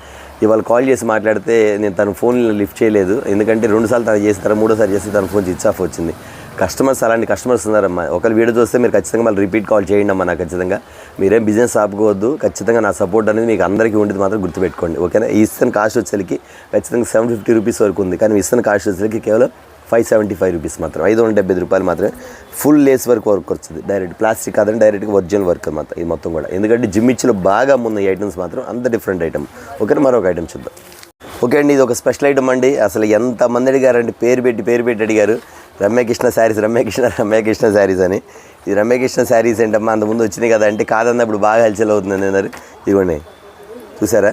ఇవాళ కాల్ చేసి మాట్లాడితే నేను తన ఫోన్ లిఫ్ట్ చేయలేదు, ఎందుకంటే 2 సార్లు తను చేసి మూడోసారి చేసి తన ఫోన్ స్విచ్ ఆఫ్ వచ్చింది. కస్టమర్స్ అలాంటి కస్టమర్స్ ఉన్నారమ్మా. ఒకవేళ వీడియో చూస్తే మీరు ఖచ్చితంగా మళ్ళీ రిపీట్ కాల్ చేయండి అమ్మా. నాకు ఖచ్చితంగా మీరేం బిజినెస్ ఆపుకోవద్దు, ఖచ్చితంగా నా సపోర్ట్ అనేది మీకు అందరికీ ఉండేది మాత్రం గుర్తుపెట్టుకోండి, ఓకేనా. ఈ ఇస్తున్న కాస్ట్ వచ్చేసరికి ఖచ్చితంగా 750 రూపీస్ వరకు ఉంది, కానీ ఇస్తున్న కాస్ట్ వచ్చేసరికి కేవలం 575 రూపీస్ మాత్రం, 575 రూపాయలు మాత్రమే. ఫుల్ లేస్ వర్క్ వస్తుంది, డైరెక్ట్ ప్లాస్టిక్ కాదండి, డైరెక్ట్గా ఒరిజినల్ వర్క్ అన్నమాట ఇది మొత్తం కూడా. ఎందుకంటే జిమ్మిచ్లో బాగా ఉన్న ఈ ఐటమ్స్ మాత్రం అంత డిఫరెంట్ ఐటమ్, ఓకేనా. మరొక ఐటమ్ చూద్దాం. ఓకే అండి, ఇది ఒక స్పెషల్ ఐటమ్ అండి. అసలు ఎంతమంది అడిగారండి, పేరు పెట్టి అడిగారు. రమ్యకృష్ణ శారీస్, రమ్యకృష్ణ శారీస్ అని. ఇది రమ్యకృష్ణ శారీస్ ఏంటమ్మా, అంతకుముందు వచ్చినాయి కదా అంటే కాదన్నప్పుడు బాగా హల్చల్ అవుతుంది అన్నారు. ఇదిగోండి చూసారా,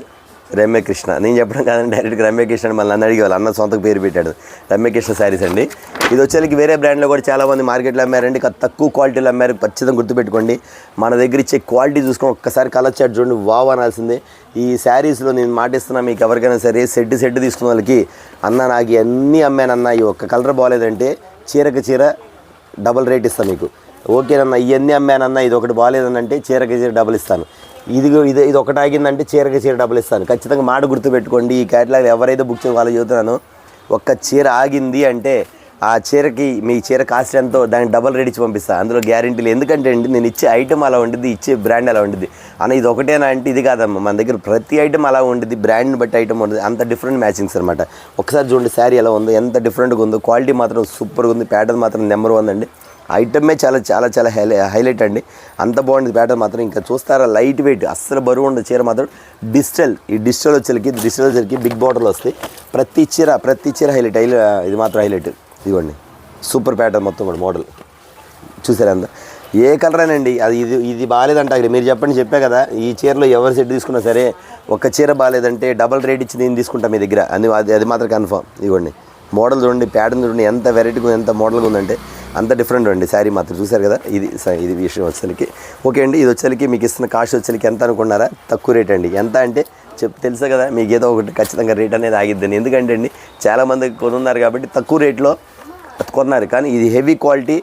రమ్యకృష్ణ. నేను చెప్పడం కాదండి, డైరెక్ట్గా రమ్యకృష్ణ అని మళ్ళీ నన్ను అడిగేవాళ్ళు, అన్న సొంతకు పేరు పెట్టాడు. రమ్యకృష్ణ శారీస్ అండి. ఇది వచ్చేసరికి వేరే బ్రాండ్లో కూడా చాలామంది మార్కెట్లో అమ్మారండి, తక్కువ క్వాలిటీలో అమ్మారు. ఖచ్చితంగా గుర్తుపెట్టుకోండి, మన దగ్గర ఇచ్చే క్వాలిటీ చూసుకొని ఒక్కసారి కలర్ చార్ట్ చూడండి, వావ్ అనాల్సిందే. ఈ శారీస్లో నేను మాటిస్తున్నా, మీకు ఎవరికైనా సరే సెట్ తీసుకున్న వాళ్ళకి, అన్న నాకు అన్నీ అమ్మానన్నా, ఈ ఒక్క కలర్ బాగాలేదంటే చీరకి చీర డబల్ రేట్ ఇస్తాను మీకు. ఓకేనన్నా, ఇవన్నీ అమ్మానన్నా, ఇది ఒకటి బాగాలేదనంటే చీరకి చీర డబల్ ఇస్తాను. ఇది ఒకటి ఆగిందంటే చీరకి చీర డబ్బులు ఇస్తాను. ఖచ్చితంగా మాట గుర్తుపెట్టుకోండి. ఈ క్యాటలాగ్ ఎవరైతే బుక్ చేయాలో వాళ్ళు చెబుతున్నానో, ఒక్క చీర ఆగింది అంటే ఆ చీరకి మీ చీర కాస్ట్ ఎంతో దానికి డబల్ రేట్ ఇచ్చి పంపిస్తాను, అందులో గ్యారెంటీలు. ఎందుకంటే అండి, నేను ఇచ్చే ఐటమ్ అలా ఉంటుంది, ఇచ్చే బ్రాండ్ అలా ఉంటుంది అన్న. ఇది ఒకటేనా అంటే ఇది కాదమ్మా, మన దగ్గర ప్రతి ఐటమ్ అలా ఉంటుంది, బ్రాండ్ని బట్టి ఐటమ్ ఉంటుంది, అంత డిఫరెంట్ మ్యాచింగ్స్ అనమాట. ఒకసారి చూడండి శారీ ఎలా ఉందో, ఎంత డిఫరెంట్గా ఉందో, క్వాలిటీ మాత్రం సూపర్గా ఉంది, ప్యాటర్న్ మాత్రం నెంబర్ 1 అండి. ఐటమే చాలా హైలైట్ అండి, అంత బాగుంది ప్యాటర్న్ మాత్రం. ఇంకా చూస్తారా, లైట్ వెయిట్, అస్సలు బరువు ఉండదు చీర మాత్రం. డిజిటల్, ఈ డిజిటల్ వచ్చేసరికి బిగ్ బార్డర్లు వస్తాయి. ప్రతి చీర హైలైట్, ఇది మాత్రం హైలైట్. ఇదిగోండి సూపర్ ప్యాటర్న్ మొత్తం కూడా మోడల్ చూసారా, అంత ఏ కలరేనండి. అది ఇది బాగాలేదంట, మీరు చెప్పా కదా, ఈ చీరలో ఎవరు సెట్ తీసుకున్నా సరే ఒక్క చీర బాగాలేదంటే డబల్ రేట్ ఇచ్చి నేను తీసుకుంటా మీ దగ్గర, అది మాత్రం కన్ఫర్మ్. ఇదిగోండి మోడల్ చూడండి, ప్యాటర్న్ చూడండి, ఎంత వెరైటీగా ఎంత మోడల్గా ఉందంటే అంత డిఫరెంట్ అండి. శారీ మాత్రం చూసారు కదా, ఇది విషయం వచ్చేసరికి. ఓకే అండి, ఇది వచ్చేసరికి మీకు ఇస్తున్న కాస్ట్ వచ్చేసరికి ఎంత అనుకున్నారా, తక్కువ రేట్ అండి. ఎంత అంటే తెలుసా కదా, మీకు ఏదో ఒకటి ఖచ్చితంగా రేట్ అనేది ఆగిద్దని. ఎందుకంటే అండి, చాలామంది కొనున్నారు కాబట్టి తక్కువ రేట్లో కొన్నారు, కానీ ఇది హెవీ క్వాలిటీ,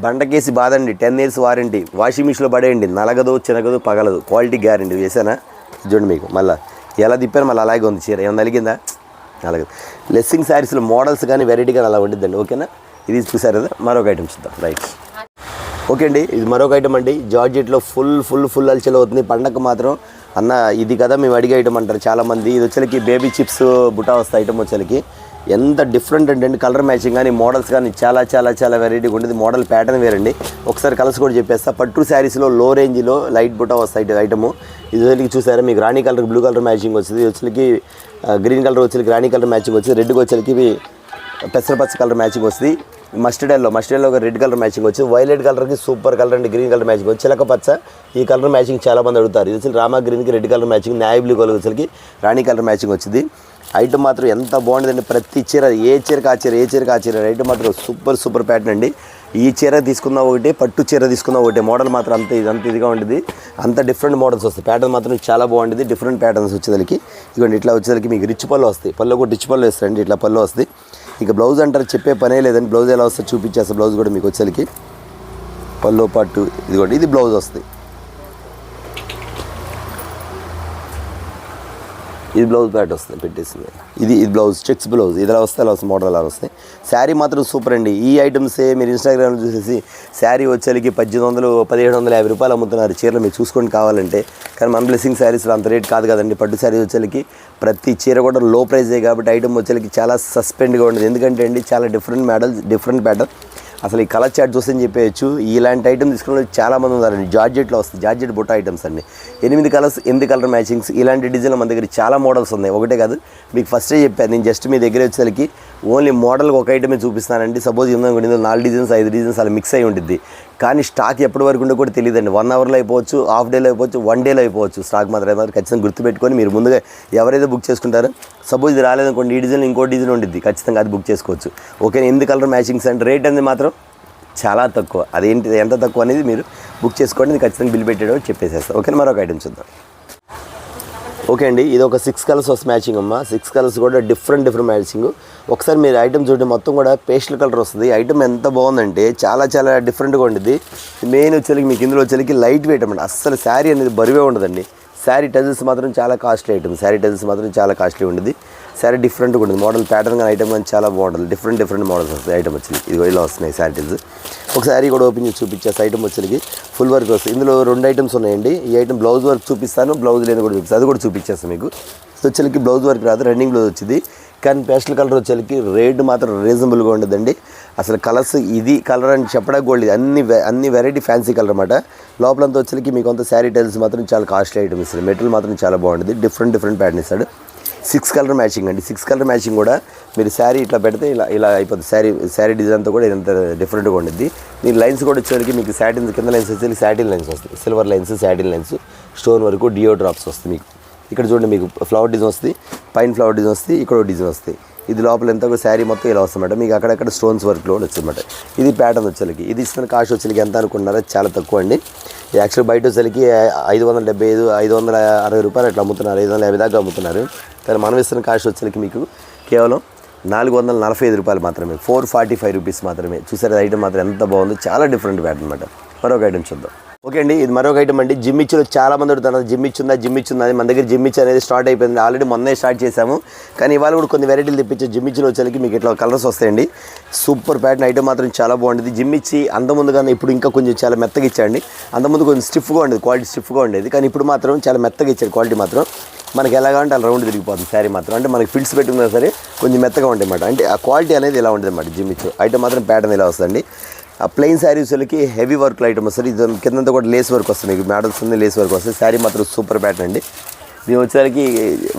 బండకేసి బాదండి, 10 years వారంటీ, వాషింగ్ మిషన్లో పడేయండి, నలగదు చినగదు పగలదు, క్వాలిటీ గ్యారంటీ. వేసానా చూడండి, మీకు మళ్ళీ ఎలా తిప్పారు, మళ్ళీ అలాగే ఉంది చీర, ఏమన్నా నలిగిందా, అలాగే. లెస్సింగ్ శారీస్లో మోడల్స్ కానీ వెరైటీ కానీ అలా ఉండిద్దండి, ఓకేనా. ఇది చూసారు కదా, మరొక ఐటమ్ చూద్దాం. రైట్, ఓకే అండి, ఇది మరొక ఐటమ్ అండి. జార్జెట్లో ఫుల్ హల్చల్ అవుతుంది. పండగ మాత్రం అన్న ఇది కదా మేము అడిగే ఐటమ్ అంటారు చాలామంది. ఇది వచ్చేసరికి బేబీ చిప్స్ బుటా వస్తాయి ఐటమ్ వచ్చేసరికి. ఎంత డిఫరెంట్ అంటే కలర్ మ్యాచింగ్ కానీ మోడల్స్ కానీ చాలా వెరైటీగా ఉంటుంది. మోడల్ ప్యాటర్న్ వేరండి. ఒకసారి కలర్స్ కూడా చెప్పేస్తా. పట్టు శారీస్లో లో రేంజ్లో లైట్ బుటా వస్తాయి ఐటము. ఇది వచ్చేసరికి చూసారా, మీకు రాణి కలర్ బ్లూ కలర్ మ్యాచింగ్ వచ్చింది. వచ్చేసరికి గ్రీన్ కలర్ వచ్చేసరికి రాణి కలర్ మ్యాచింగ్ వచ్చింది. రెడ్గా వచ్చేసరికి పెసరపచ్చ కలర్ మ్యాచింగ్ వస్తుంది. మస్టర్డ్ ఎల్లో ఒక రెడ్ కలర్ మ్యాచింగ్ వచ్చి, వైలెట్ కలర్కి సూపర్ కలర్ అండి, గ్రీన్ కలర్ మ్యాచింగ్ వచ్చి, చిలక పచ్చ ఈ కలర్ మ్యాచింగ్ చాలామంది అడుగుతారు. ఇది వచ్చి రామా గ్రీన్కి red colour matching, navy blue colour వచ్చేసరికి రాణి కలర్ మ్యాచింగ్ వచ్చింది. ఐటమ్ మాత్రం ఎంత బాగుంటుందండి. ప్రతి చీర ఏ చీరకు ఆ చీర ఐటమ్ మాత్రం సూపర్ ప్యాటర్న్ అండి. ఈ చీర తీసుకున్న ఒకటి, పట్టు చీర తీసుకున్న ఒకటి, మోడల్ మాత్రం అంత ఇదిగా ఉంటుంది. అంత డిఫరెంట్ మోడల్స్ వస్తాయి. ప్యాటర్న్ మాత్రం చాలా బాగుంటుంది, డిఫరెంట్ ప్యాటర్న్స్ వచ్చేసరికి. ఇదిగోండి ఇట్లా వచ్చేసరికి మీకు రిచ్ పళ్ళు వస్తాయి. పళ్ళు కూడా రిచ్ పళ్ళు వేస్తాయండి, ఇట్లా పళ్ళు వస్తాయి. ఇక బ్లౌజ్ అంటారు, చెప్పే పనే లేదండి. బ్లౌజ్ ఎలా వస్తే చూపించేస్తా. బ్లౌజ్ కూడా మీకు వచ్చేసరికి పళ్ళు పట్టు, ఇదిగోండి ఇది బ్లౌజ్ వస్తుంది. ఇది బ్లౌజ్ ప్యాట్ వస్తుంది పెట్టేసింది. ఇది బ్లౌజ్ చెక్స్ బ్లౌజ్, ఇది ఎలా వస్తే అలా వస్తుంది, మోడల్ అలా వస్తాయి. శారీ మాత్రం సూపర్ అండి. ఈ ఐటమ్సే మీరు ఇన్స్టాగ్రామ్లో చూసేసి శారీ వచ్చేసరికి 1800 1750 రూపాయలు అమ్ముతున్నారు చీరలు. మీరు చూసుకొని కావాలంటే. కానీ మన బ్లెస్సింగ్ శారీస్లో అంత రేట్ కాదు కదండి. పట్టు శారీ వచ్చేసరికి ప్రతి చీర కూడా లో ప్రైజే కాబట్టి ఐటమ్ వచ్చేసరికి చాలా సస్పెండ్గా ఉంటుంది. ఎందుకంటే అండి చాలా డిఫరెంట్ మోడల్స్, డిఫరెంట్ ప్యాటర్న్. అసలు ఈ కలర్ చార్ట్ చూస్తే చెప్పేయచ్చు. ఇలాంటి ఐటమ్ తీసుకున్న చాలామంది ఉన్నారండి. జార్జెట్లో వస్తుంది, జార్జెట్ బుట్ట ఐటమ్స్ అండి. 8 కలర్స్, 8 కలర్ మ్యాచింగ్స్. ఇలాంటి డిజైన్లు మన దగ్గర చాలా మోడల్స్ ఉన్నాయి. ఒకటే కాదు, మీకు ఫస్టే చెప్పాను. నేను జస్ట్ మీ దగ్గర వచ్చేసరికి ఓన్లీ మోడల్కి ఒక ఐటమే చూపిస్తానండి. సపోజ్ ఇందులో 4 డిజైన్స్ 5 డిజైన్స్ అలా మిక్స్ అయి ఉంటుంది. కానీ స్టాక్ ఎప్పటి వరకు ఉంటే కూడా తెలియదండి. 1 hourలో అయిపోవచ్చు, హాఫ్ డేలో అయిపోవచ్చు, 1 dayలో అయిపోవచ్చు. స్టాక్ మాత్రం ఖచ్చితంగా గుర్తుపెట్టుకొని మీరు ముందుగా ఎవరైతే బుక్ చేసుకుంటారో, సపోజ్ ఇది రాలేదనుకోండి, ఈ డిజైన్ ఇంకో డిజైన్ ఉంటుంది, ఖచ్చితంగా అది బుక్ చేసుకోవచ్చు. ఓకే, 8 కలర్ మ్యాచింగ్స్ అంటే రేట్ అనేది మాత్రం చాలా తక్కువ. అదేంటి ఎంత తక్కువ అనేది మీరు బుక్ చేసుకోండి. ఖచ్చితంగా బిల్ పెట్టేటప్పుడు చెప్పేసేస్తాను. ఓకే, మరొక ఐటమ్ చూద్దాం. ఓకే అండి, ఇది ఒక 6 కలర్స్ వస్తుంది మ్యాచింగ్ అమ్మ. 6 కలర్స్ కూడా డిఫరెంట్ మ్యాచింగ్. ఒకసారి మీరు ఐటమ్ చూడండి, మొత్తం కూడా పేస్టల్ కలర్ వస్తుంది. ఐటమ్ ఎంత బాగుందంటే చాలా చాలా డిఫరెంట్గా ఉంటుంది. మెయిన్ వచ్చేసరికి మీకు ఇందులో వచ్చేసరికి లైట్ వెయిట్ అన్నమాట. అస్సలు శారీ అనేది బరువే ఉండదండి. శారీ టజల్స్ మాత్రం చాలా కాస్ట్లీ ఐటమ్. శారీ టజల్స్ మాత్రం చాలా కాస్ట్లీ ఉంటుంది. శారీ డిఫరెంట్గా ఉంటుంది. మోడల్ ప్యాటర్న్ కానీ ఐటమ్ కానీ చాలా బాగుంటుంది. డిఫరెంట్ మోడల్స్ వస్తాయి. ఐటమ్ వచ్చి ఇది ఇలా వస్తున్నాయి శారీ టజల్స్. ఒక శారీ కూడా ఓపెన్ చేసి చూపించేసి ఐటమ్ వచ్చేసరికి ఫుల్ వర్క్ వస్తుంది. ఇందులో 2 ఐటమ్స్ ఉన్నాయండి. ఈ ఐటమ్ బ్లౌజ్ వర్క్ చూపిస్తాను, బ్లౌజ్ లేని కూడా చూపిస్తాను, అది కూడా చూపించేస్తాను మీకు. వచ్చేసరికి బ్లౌజ్ వర్క్ రాదు, రన్నింగ్ బ్లౌజ్ వచ్చింది. కానీ పేస్టల్ కలర్ వచ్చేసరికి రేట్ మాత్రం రీజనబుల్గా ఉండదండి. అసలు కలర్స్ ఇది కలర్ అని చెప్పడానికి కూడా ఇది అన్ని వెరైటీ ఫ్యాన్సీ కలర్ అనమాట. లోపలంతా వచ్చేసరికి మీకు అంత శారీ టైల్స్ మాత్రం చాలా కాస్ట్లీ ఐటమ్ ఇస్తుంది. మెటీరియల్ మాత్రం చాలా బాగుంటుంది. డిఫరెంట్ ప్యాటర్న్ ఇస్తాడు. 6 కలర్ మ్యాచింగ్ అండి. 6 కలర్ మ్యాచింగ్ కూడా మీరు శారీ ఇట్లా పెడితే ఇలా అయిపోతుంది. శారీ డిజైన్ అంతా కూడా ఇదంతా డిఫరెంట్గా ఉంటుంది. మీరు లైన్స్ కూడా వచ్చేసరికి మీకు సాటిన్ కింద లైన్స్ వచ్చేసరికి సాటిన్ లైన్స్ వస్తాయి. Silver lines, satin lines, stone వరకు డియో డ్రాప్స్ వస్తాయి మీకు. ఇక్కడ చూడండి, మీకు ఫ్లవర్ డిజైన్ వస్తుంది, పైన ఫ్లవర్ డిజైన్ వస్తుంది, ఇక్కడ డిజైన్ వస్తాయి. ఇది లోపల ఎంత కూడా శారీ మొత్తం ఇలా వస్తుందన్నమాట. మీకు అక్కడక్కడ స్టోన్స్ వర్క్లో వచ్చిందన్నమాట. ఇది ప్యాటర్న్ వచ్చేసరికి. ఇది ఇస్తున్న కాస్ట్ వచ్చేసరికి ఎంత అనుకుంటున్నారో చాలా తక్కువ అండి. యాక్చువల్ బయట వచ్చేసరికి 575, 560 రూపాయలు అట్లా అమ్ముతున్నారు, 550 దాకా అమ్ముతున్నారు. కానీ మనం ఇస్తున్న కాస్ట్ వచ్చేసరికి మీకు కేవలం 445 రూపాయలు మాత్రమే, 445 రూపీస్ మాత్రమే. చూసారు ఐటమ్ మాత్రం ఎంత బాగుంది. చాలా డిఫరెంట్ ప్యాటర్న్ అనమాట. మరొక ఐటమ్ చూద్దాం. ఓకే అండి, ఇది మరొక ఐటమ్ అండి. జిమ్మిచ్చులో చాలా మంది అడుగుతున్నారు జిమ్మిచ్చుందా అని. మన దగ్గర జిమ్మిచ్చు అనేది స్టార్ట్ అయిపోయింది. ఆల్రెడీ మొన్నే స్టార్ట్ చేశాము. కానీ ఇవాళ కూడా కొన్ని వెరైటీలు తెప్పించే జిమ్మిచ్చులో వచ్చేసరికి మీకు ఇట్లా కలర్స్ వస్తాయండి. సూపర్ ప్యాటర్న్ ఐటమ్ మాత్రం చాలా బాగుంటుంది. జిమ్మిచ్చి అంతకుముందు కానీ ఇప్పుడు ఇంకా కొంచెం చాలా మెత్తగా ఇచ్చాండి. అంతకుముందు కొంచెం స్టిఫ్గా ఉండేది, క్వాలిటీ స్టిఫ్గా ఉండేది. కానీ ఇప్పుడు మాత్రం చాలా మెత్తగా ఇచ్చాడు. క్వాలిటీ మాత్రం మనకి ఎలాగా అంటే అలా రౌండ్ తిరిగిపోతుంది శారీ మాత్రం. అంటే మనకి ఫిల్స్ పెట్టుకున్నా సరే కొంచెం మెత్తగా ఉంటాయి అన్నమాట. అంటే ఆ క్వాలిటీ అనేది ఇలా ఉంటుంది అన్నమాట. జిమ్మిచ్చు ఐటమ్ మాత్రం ప్యాటర్న్ ఇలా వస్తుందండి. ఆ ప్లెయిన్ శారీస్లకి హెవీ వర్క్ ఐటమ్ వస్తుంది. ఇది కిందంతా కూడా లేస్ వర్క్ వస్తుంది. మీకు మోడల్స్ ఉంది, లేస్ వర్క్ వస్తుంది. శారీ మాత్రం సూపర్ ప్యాటర్న్ అండి. దీని వచ్చేసరికి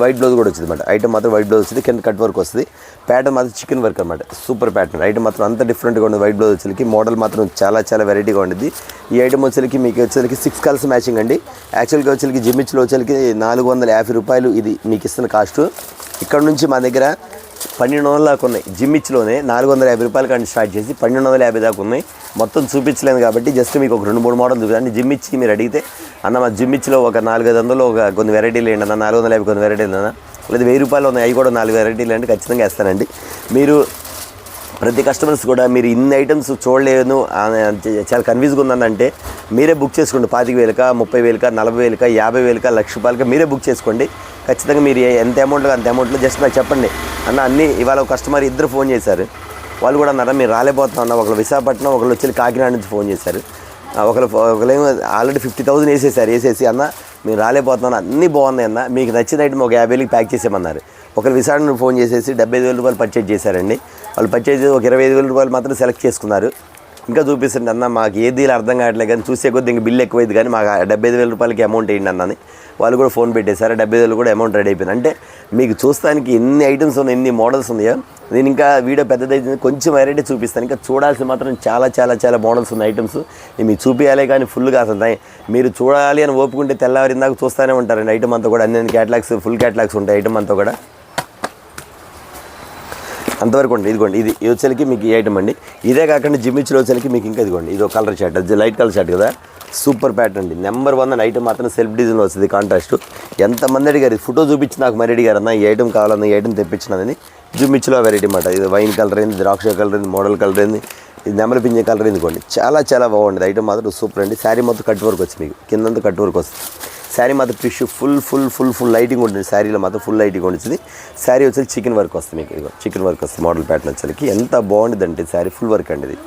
వైట్ బ్లౌజ్ కూడా వచ్చింది అనమాట. ఐటమ్ మాత్రం వైట్ బ్లౌజ్ వచ్చింది, కింద కట్ వర్క్ వస్తుంది. ప్యాటర్న్ మాత్రం చికెన్ వర్క్ అనమాట. సూపర్ ప్యాటర్న్ ఐటమ్ మాత్రం అంత డిఫరెంట్గా ఉంది. వైట్ బ్లౌజ్ వచ్చేసరికి మోడల్ మాత్రం చాలా వెరైటీగా ఉంటుంది. ఈ ఐటమ్ వచ్చేసరికి మీకు వచ్చేసరికి 6 కలర్స్ మ్యాచింగ్ అండి. యాక్చువల్గా వచ్చేసరికి జిమ్మిచ్లో వచ్చేసరికి 450 రూపాయలు ఇది మీకు ఇస్తున్న కాస్ట్. ఇక్కడ నుంచి మా దగ్గర 1200 దాకా ఉన్నాయి. జిమ్మిచ్లోనే 450 రూపాయల కానీ స్టార్ట్ చేసి 1250 దాకా ఉన్నాయి. మొత్తం చూపించలేదు కాబట్టి జస్ట్ మీకు ఒక 2-3 మోడల్ చూపించండి. జిమ్మిచ్చి మీరు అడిగితే అన్న మా జిమ్మిచ్లో ఒక 400-500 ఒక కొన్ని వెరైటీలు ఏంటి అన్న, 450 కొన్ని వెరైటీలు అన్న, లేదా 1000 రూపాయలు ఉన్నాయి, అవి కూడా 4 వెరైటీలు అంటే ఖచ్చితంగా వేస్తానండి. మీరు ప్రతి కస్టమర్స్ కూడా మీరు ఇన్ని ఐటమ్స్ చూడలేను చాలా కన్ఫ్యూజ్గా ఉందంటే మీరే బుక్ చేసుకోండి. 25,000కా, 30,000కా, 40,000కా, 50,000కా, ₹1,00,000 మీరే బుక్ చేసుకోండి. ఖచ్చితంగా మీరు ఎంత అమౌంట్లో అంత అమౌంట్లో జస్ట్ నాకు చెప్పండి అన్న. అన్నీ ఇవాళ ఒక కస్టమర్ 2 ఫోన్ చేశారు. వాళ్ళు కూడా అన్నారా మీరు రాలేకపోతున్నా అన్న. ఒకళ్ళు విశాఖపట్నం, ఒకళ్ళు వచ్చి కాకినాడ నుంచి ఫోన్ చేశారు. ఒకళ్ళేమో ఆల్రెడీ 50,000 వేసేసి అన్న మీరు రాలేకపోతున్నాను, అన్నీ బాగున్నాయి అన్న, మీకు నచ్చిన ఐటమ్ ఒక 50,000కి ప్యాక్ చేసేయమన్నారు. ఒకరు విశాఖ నుండి ఫోన్ చేసేసి 75,000 రూపాయలు పర్చేజ్ చేశారండి. వాళ్ళు పర్చేజ్ చేసి ఒక 25,000 రూపాయలు మాత్రం సెలెక్ట్ చేసుకున్నారు. ఇంకా చూపిస్తుంది అన్న మాకు ఏ డీల్ అర్థం కావట్లేదు కానీ చూసే కొద్ది ఇంక బిల్ ఎక్కువైంది కానీ మాకు 75,000 రూపాయలకి అమౌంట్ వేయండి అన్నని వాళ్ళు కూడా ఫోన్ పెట్టేశారు. 70,000 కూడా అమౌంట్ రెడీ అయిపోయింది. అంటే మీకు చూస్తానికి ఎన్ని ఐటమ్స్ ఉన్నాయి, ఎన్ని మోడల్స్ ఉన్నాయో. నేను ఇంకా వీడియో పెద్దదైతే కొంచెం వెరైటీ చూపిస్తాను. ఇంకా చూడాల్సి మాత్రం చాలా మోడల్స్ ఉన్నాయి, ఐటమ్స్ మీకు చూపించాలి. కానీ ఫుల్గా అసలు మీరు చూడాలి అని ఓపుకుంటే తెల్లవారిందాక చూస్తూనే ఉంటారండి. ఐటమ్ అంతా కూడా అన్ని క్యాటలాగ్స్, ఫుల్ క్యాటలాగ్స్ ఉంటాయి ఐటమ్ అంతా కూడా. అంతవరకు ఉండి ఇదిగోండి, ఇది వచ్చేసరికి మీకు ఈ ఐటమ్ అండి. ఇదే కాకుండా జిమ్మిచ్లో వచ్చేసరికి మీకు ఇంకా ఇదిగోండి, ఇది ఒక కలర్ షర్ట్, అది లైట్ కలర్ షర్ట్ కదా, సూపర్ ప్యాటర్న్ అండి. నెంబర్ 1 అని ఐటమ్ మాత్రం సెల్ఫ్ డిజైన్లో వస్తుంది. కాంట్రాస్ట్ ఎంతమంది అడిగారు, ఫోటో చూపించి నాకు మరి అడిగారు అన్న ఈ ఐటమ్ కావాలన్న, ఈ ఐటమ్ తెప్పించినదని. జిమ్మిచ్లో వెరైటీ అన్నమాట. ఇది వైన్ కలర్ అయింది, ద్రాక్ష కలర్ అయింది, మోడల్ కలర్ అయింది, ఇది నెమలి పింజ కలర్ అయింది. చాలా బాగుంటుంది ఐటమ్ మాత్రం సూపర్ అండి. శారీ మొత్తం కట్ వర్క్ వచ్చి మీకు కిందంతా కట్ వర్క్ వస్తుంది. శారీ మాత్రం టిష్యూ ఫుల్ లైటింగ్ ఉంటుంది. శారీలో మాత్రం ఫుల్ లైటింగ్ ఉంటుంది. శారీ వచ్చి చికెన్ వర్క్ వస్తుంది మీకు. ఇదిగో చికెన్ వర్క్ వస్తుంది మోడల్ ప్యాటర్న్ వచ్చేసరికి. ఎంత బాగుంటుంది అంటే శారీ ఫుల్ వర్క్ అండి. ఇది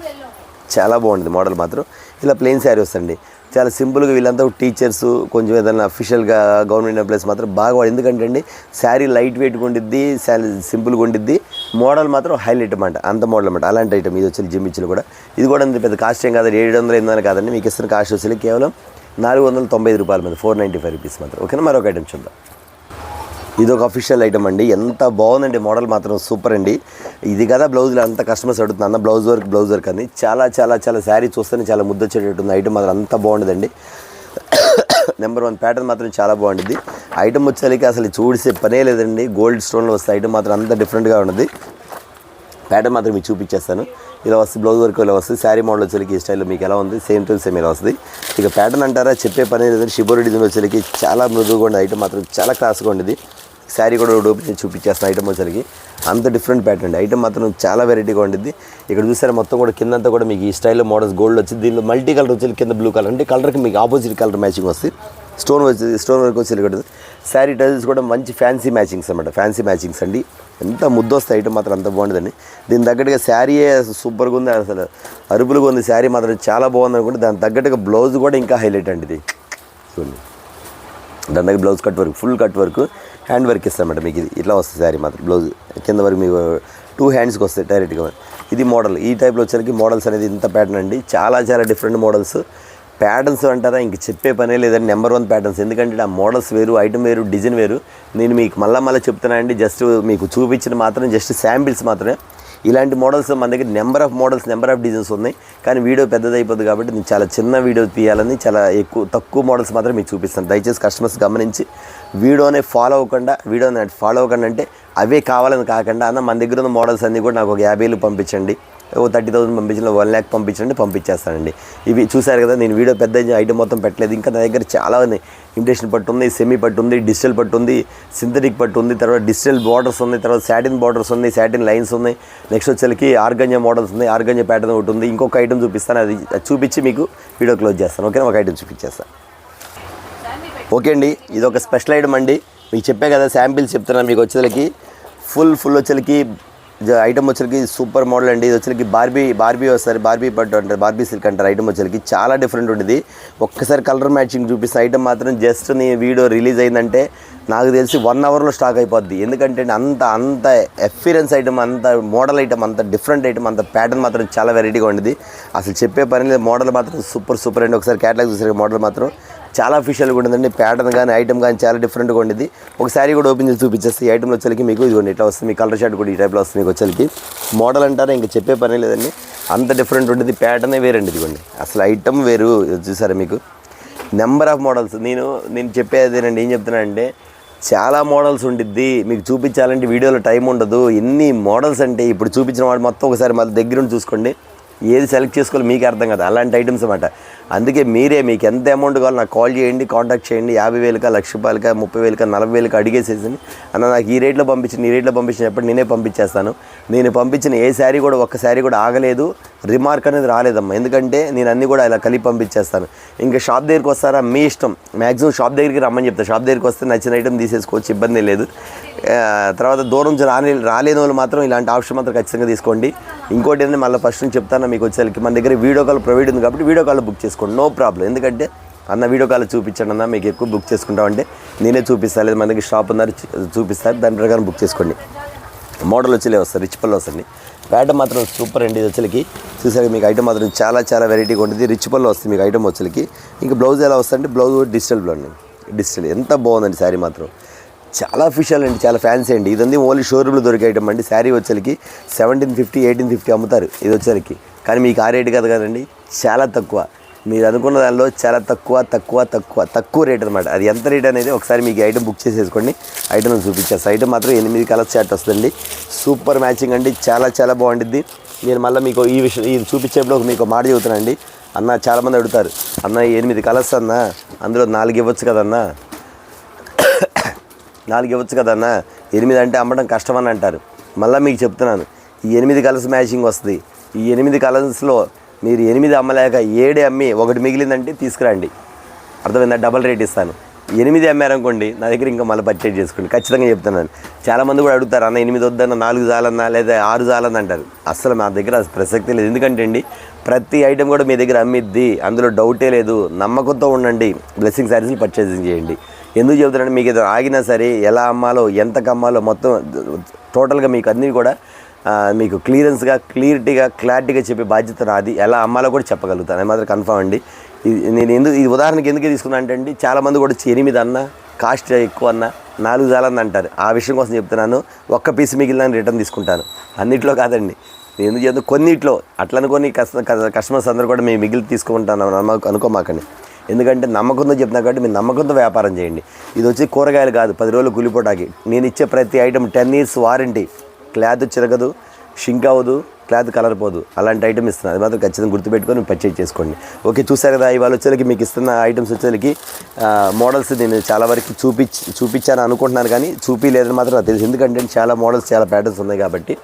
చాలా బాగుంటుంది మోడల్ మాత్రం. ఇలా ప్లెయిన్ శారీ వస్తుంది. చాలా సింపుల్గా వీళ్ళంతా టీచర్స్, కొంచెం ఏదైనా అఫీషియల్గా గవర్నమెంట్ ఎంప్లాయీస్ మాత్రం బాగా వాడు. ఎందుకంటే అండి శారీ లైట్ వెయిట్గా ఉండిద్ది, శారీ సింపుల్గా ఉండిద్ది, మోడల్ మాత్రం హైలైట్ అన్నమాట. అంత మోడల్ అన్నమాట. అలాంటి ఐటమ్ ఇది వచ్చి జిమ్మిచ్లు కూడా. ఇది కూడా అంత పెద్ద కాస్ట్ ఏం కాదు, 700, 800 కాదండి. మీకు ఇస్తున్న కాస్ట్ వచ్చి కేవలం 495 రూపాయల మీద, 495 రూపీస్ మాత్రం. ఓకేనా, మరొక ఐటమ్ చూద్దాం. ఇది ఒక అఫీషియల్ ఐటమ్ అండి. ఎంత బాగుందండి మోడల్ మాత్రం సూపర్ అండి. ఇది కదా బ్లౌజ్లో అంత కస్టమర్స్ అడుగుతుంది అన్న బ్లౌజ్ వర్క్ అని. చాలా శారీ చూస్తేనే చాలా ముద్ద వచ్చేటట్టుంది. ఐటమ్ మాత్రం అంత బాగుంటుందండి. నెంబర్ 1 ప్యాటర్న్ మాత్రం చాలా బాగుంటుంది. ఐటమ్ వచ్చేసరికి అసలు చూడిసే పనే లేదండి. గోల్డ్ స్టోన్లో వస్తే ఐటమ్ మాత్రం అంత డిఫరెంట్గా ఉన్నది. ప్యాటర్న్ మాత్రం మీకు చూపించేస్తాను. ఇలా వస్తుంది బ్లౌజ్ వర్క్, ఇలా వస్తుంది శారీ మోడల్ వచ్చేకి ఈ స్టైల్లో మీకు ఎలా ఉంది సేమ్ టు సేమ్ ఇలా వస్తుంది. ఇక ప్యాటర్న్ అంటారా చెప్పే పని లేదంటే షిబోరి డిజైన్ వచ్చేకి చాలా మృదువుగా ఉండే ఐటమ్ మాత్రం చాలా క్లాస్గా ఉండేది. శారీ కూడా ఓపెన్ చూపించేస్తాను ఐటమ్ వచ్చేకి అంత డిఫరెంట్ ప్యాటర్న్ అండి. ఐటమ్ మాత్రం చాలా వెరైటీగా ఉండిద్ది. ఇక్కడ చూసారా మొత్తం కూడా కిందంతా కూడా మీకు ఈ స్టైల్లో మోడల్స్ గోల్డ్ వచ్చింది. దీనిలో మల్టీ కలర్ వచ్చి కింద బ్లూ కలర్ అంటే కలర్కి మీకు ఆపోజిట్ కలర్ మ్యాచింగ్ వస్తుంది. స్టోన్ వర్క్ వచ్చి కూడా శారీ టైల్స్ కూడా మంచి ఫ్యాన్సీ మ్యాచింగ్స్ అనమాట. ఫ్యాన్సీ మ్యాచింగ్స్ అండి. ఎంత ముద్దు వస్తాయి ఐటమ్ మాత్రం అంత బాగుంటుందండి. దీని తగ్గట్టుగా శారీయే సూపర్గా ఉంది, అసలు అరుపులుగా ఉంది. శారీ మాత్రం చాలా బాగుంది అనుకుంటే దాని తగ్గట్టుగా బ్లౌజ్ కూడా ఇంకా హైలైట్ అండి. ఇది చూడండి, దాని దగ్గర blouse cut work, full cut work, hand work ఇస్తామంట మీకు. ఇది ఇట్లా వస్తుంది శారీ మాత్రం. బ్లౌజ్ కింద వరకు మీకు 2 హ్యాండ్స్కి వస్తాయి డైరెక్ట్గా. ఇది మోడల్, ఈ టైప్లో వచ్చేసరికి మోడల్స్ అనేది ఇంత ప్యాటర్న్ అండి. చాలా చాలా డిఫరెంట్ మోడల్స్. ప్యాటర్న్స్ అంటారా ఇంక చెప్పే పనే లేదండి. Number 1 patterns. ఎందుకంటే ఆ మోడల్స్ వేరు, ఐటమ్ వేరు, డిజైన్ వేరు. నేను మీకు మళ్ళీ చెప్తున్నానండి, జస్ట్ మీకు చూపించిన మాత్రం జస్ట్ శాంపిల్స్ మాత్రమే. ఇలాంటి మోడల్స్ మన దగ్గర number of models, number of designs ఉన్నాయి. కానీ వీడియో పెద్దదైపోతుంది కాబట్టి నేను చాలా చిన్న వీడియో తీయాలని చాలా తక్కువ మోడల్స్ మాత్రం మీకు చూపిస్తాను. దయచేసి కస్టమర్స్ గమనించి వీడియోని ఫాలో అవ్వకుండా అంటే అవే కావాలని కాకుండా అన్న మన దగ్గర ఉన్న మోడల్స్ అన్నీ కూడా నాకు ఒక 50,000 పంపించండి, 30,000 పంపించిన 1 lakh పంపించండి, పంపించేస్తానండి. ఇవి చూసారు కదా, నేను వీడియో పెద్ద ఐటమ్ మొత్తం పెట్టలేదు. ఇంకా నా దగ్గర చాలా ఉన్నాయి. ఇమిటేషన్ పట్టు ఉంది, సెమీ పట్టు ఉంది, డిజిటల్ పట్టు ఉంది, సింథటిక్ పట్టు ఉంది, తర్వాత డిజిటల్ బార్డర్స్ ఉన్నాయి, తర్వాత సాటిన్ బార్డర్స్ ఉన్నాయి, సాటిన్ లైన్స్ ఉన్నాయి. నెక్స్ట్ వచ్చేసరికి ఆర్గంజా మోడల్స్ ఉన్నాయి, ఆర్గంజా ప్యాటర్న్ ఒకటి ఉంది. ఇంకొక ఐటమ్ చూపిస్తాను, అది చూపించి మీకు వీడియో క్లోజ్ చేస్తాను. ఓకేనా, ఒక ఐటమ్ చూపించేస్తాను. ఓకే అండి, ఇది ఒక స్పెషల్ ఐటమ్ అండి. మీకు చెప్పే కదా శాంపిల్స్ చెప్తున్నాను. మీకు వచ్చేసరికి ఫుల్ వచ్చేసరికి ఐటమ్ వచ్చేసరికి సూపర్ మోడల్ అండి. ఇది వచ్చేసరికి బార్బీ వస్తారు, బార్బీ పట్టు అంటారు, బార్బీ సిల్క్ అంటారు. ఐటమ్ వచ్చేసరికి చాలా డిఫరెంట్ ఉంటుంది. ఒక్కసారి కలర్ మ్యాచింగ్ చూపిస్తే ఐటమ్ మాత్రం జస్ట్ నీ వీడియో రిలీజ్ అయిందంటే నాకు తెలిసి 1 hourలో స్టాక్ అయిపోద్ది. ఎందుకంటే అంత ఎక్స్పీరియన్స్ ఐటమ్, అంత మోడల్ ఐటమ్, అంత డిఫరెంట్ ఐటమ్, అంత ప్యాటర్న్ మాత్రం చాలా వెరైటీగా ఉండేది. అసలు చెప్పే పని లేదు. మోడల్ మాత్రం సూపర్ అండి. ఒకసారి క్యాటలాగ్ చూసారు, మోడల్ మాత్రం చాలా అఫీషియల్గా ఉంటుందండి. ప్యాటర్న్ కానీ ఐటమ్ కానీ చాలా డిఫరెంట్గా ఉండేది. ఒక శారీ కూడా ఓపెన్ చేసి చూపించేస్తే ఈ ఐటమ్లో వచ్చేసరికి మీకు ఇదిగోండి ఇట్లా వస్తుంది. మీ కలర్ షర్ట్ కూడా ఈ టైప్లో వస్తుంది. మీకు వచ్చేసరికి మోడల్ అంటారా ఇంకా చెప్పే పని లేదండి. అంత డిఫరెంట్ ఉంటుంది. ప్యాటర్నే వేరండి. ఇదిగోండి అసలు ఐటమ్ వేరు. చూసారా మీకు నెంబర్ ఆఫ్ మోడల్స్. నేను చెప్పేదేనండి, ఏం చెప్తున్నానంటే చాలా మోడల్స్ ఉండిద్ది. మీకు చూపించాలంటే వీడియోలో టైం ఉండదు. ఎన్ని మోడల్స్ అంటే ఇప్పుడు చూపించిన వాడు మొత్తం ఒకసారి మళ్ళీ దగ్గరుండి చూసుకోండి. ఏది సెలెక్ట్ చేసుకోవాలి మీకు అర్థం కదా, అలాంటి ఐటమ్స్ అన్నమాట. అందుకే మీకు ఎంత అమౌంట్ కావాలో నాకు కాల్ చేయండి, కాంటాక్ట్ చేయండి. 50,000కా, 1,00,000 రూపాయలకా, 30,000కా, 40,000కా అడిగేసేసి అన్న నాకు ఈ రేట్లో పంపించిన ఎప్పుడు నేనే పంపించేస్తాను. నేను పంపించిన ఏ శారీ కూడా ఒక్క శారీ కూడా ఆగలేదు, రిమార్క్ అనేది రాలేదమ్మా. ఎందుకంటే నేను అన్నీ కూడా ఇలా కలిపి పంపించేస్తాను. ఇంకా షాప్ దగ్గరికి వస్తారా మీ ఇష్టం. మ్యాక్సిమం షాప్ దగ్గరికి రమ్మని చెప్తాను. షాప్ దగ్గరికి వస్తే నచ్చిన ఐటమ్ తీసేసుకోవచ్చు, ఇబ్బంది లేదు. తర్వాత దూరం నుంచి రాలేని వాళ్ళు మాత్రం ఇలాంటి ఆప్షన్ మాత్రం ఖచ్చితంగా తీసుకోండి. ఇంకోటి ఏంటంటే మళ్ళీ ఫస్ట్ నుంచి చెప్తాను, మీకు వచ్చేసరికి మన దగ్గర వీడియో కాల్ ప్రొవైడ్ ఉంది కాబట్టి వీడియో కాల్ బుక్ చేసుకోండి, నో ప్రాబ్లం. ఎందుకంటే అన్న వీడియో కాల్ చూపించండి అన్న, మీకు ఎక్కువ బుక్ చేసుకుంటామంటే నేనే చూపిస్తాను, లేదు మన దగ్గర షాప్ ఉన్నారు చూపిస్తారు, దాని ప్రకారం బుక్ చేసుకోండి. మోడల్ వచ్చి వస్తుంది, రిచ్ పళ్ళు వస్తుంది. ప్యాటర్న్ మాత్రం సూపర్ అండి. ఇది వచ్చేకి చూసాక మీకు ఐటమ్ మాత్రం చాలా చాలా వెరైటీగా ఉంటుంది. రిచ్ పళ్ళు వస్తుంది మీకు ఐటమ్ వచ్చేకి. ఇంకా బ్లౌజ్ ఎలా వస్తుందంటే బ్లౌజ్ డిజిటల్ బ్లౌజ్ అండి. డిజిటల్ ఎంత బాగుందండి శారీ మాత్రం. చాలా అఫీషియల్ అండి, చాలా ఫ్యాన్సీ అండి. ఇది ఓన్లీ షోరూమ్లో దొరికే ఐటమ్ అండి. శారీ వచ్చేకి 1750, 1850 అమ్ముతారు ఇది వచ్చేకి. కానీ మీకు ఆ రేటు కదా కదండి, చాలా తక్కువ. మీరు అనుకున్న దానిలో చాలా తక్కువ రేట్ అనమాట. అది ఎంత రేట్ అనేది ఒకసారి మీకు ఐటమ్ బుక్ చేసేసుకోండి, ఐటమ్ చూపించేస్తాను. ఐటమ్ మాత్రం 8 కలర్స్ చార్ట్ వస్తుందండి. సూపర్ మ్యాచింగ్ అండి, చాలా చాలా బాగుంటుంది. నేను మళ్ళీ మీకు ఈ విషయం ఇది చూపించేప్పుడు మీకు మాట చెబుతానండి. అన్న చాలామంది అడుగుతారు, అన్న 8 కలర్స్ అన్న, అందులో 4 ఇవ్వచ్చు కదన్నా, 4 ఇవ్వచ్చు కదన్నా, 8 అంటే అమ్మడం కష్టం అని అంటారు. మళ్ళీ మీకు చెప్తున్నాను, ఈ 8 కలర్స్ మ్యాచింగ్ వస్తుంది. ఈ 8 కలర్స్లో మీరు 8 అమ్మలేక 7 అమ్మి 1 మిగిలిందంటే తీసుకురండి, అర్థమైందా, డబల్ రేట్ ఇస్తాను. 8 అమ్మారనుకోండి నా దగ్గర ఇంకా మళ్ళీ పర్చేజ్ చేసుకోండి, ఖచ్చితంగా చెప్తున్నాను. చాలామంది కూడా అడుగుతారు, అన్న 8 వద్దన్న 4 చాలన్నా లేదా 6 చాలన్నా అంటారు. అస్సలు మా దగ్గర ప్రసక్తి లేదు. ఎందుకంటే అండి ప్రతి ఐటెం కూడా మీ దగ్గర అమ్మిద్ది, అందులో డౌటే లేదు. నమ్మకంతో ఉండండి, బ్లెస్సింగ్ శారీస్ని పర్చేసింగ్ చేయండి. ఎందుకు చెబుతున్నానంటే మీకు ఏదో ఆగినా సరే ఎలా అమ్మాలో ఎంతకు అమ్మాలో మొత్తం టోటల్గా మీకు అన్నీ కూడా మీకు క్లియరెన్స్గా క్లారిటీగా చెప్పే బాధ్యత నాది. ఎలా అమ్మాలో కూడా చెప్పగలుగుతాను, అది మాత్రం కన్ఫర్మ్ అండి. నేను ఈ ఉదాహరణకి ఎందుకు తీసుకున్నా అంటే చాలామంది కూడా 8 అన్న, కాస్ట్ ఎక్కువ అన్న, 4 చాలన్న అంటారు. ఆ విషయం కోసం చెప్తున్నాను. ఒక్క పీస్ మిగిలిన రిటర్న్ తీసుకుంటాను, అన్నిట్లో కాదండి. నేను ఎందుకు చెప్తాను, కొన్నిట్లో అట్లా అనుకొని కస్టమర్స్ అందరూ కూడా మేము మిగిలి తీసుకుంటాను అనుకోమాకండి. ఎందుకంటే నమ్మకంతో చెప్తున్నా కాబట్టి మీరు నమ్మకంతో వ్యాపారం చేయండి. ఇది వచ్చి కూరగాయలు కాదు, 10 రోజులు కూలిపోటాకి. నేను ఇచ్చే ప్రతి ఐటమ్ 10 years వారంటీ, క్లాత్ చిరగదు, షింక్ అవ్వదు, క్లాత్ కలర్ పోదు, అలాంటి ఐటమ్ ఇస్తున్నాను. అది మాత్రం ఖచ్చితంగా గుర్తుపెట్టుకొని పర్చేజ్ చేసుకోండి. ఓకే, చూసారు కదా, ఇవాళ వచ్చేసరికి మీకు ఇస్తున్న ఐటమ్స్ వచ్చేసరికి మోడల్స్ నేను చాలా వరకు చూపించాను అనుకుంటున్నాను, కానీ చూపించలేదని మాత్రం నాకు తెలుసు. ఎందుకంటే చాలా మోడల్స్, చాలా ప్యాటర్న్స్ ఉన్నాయి కాబట్టి.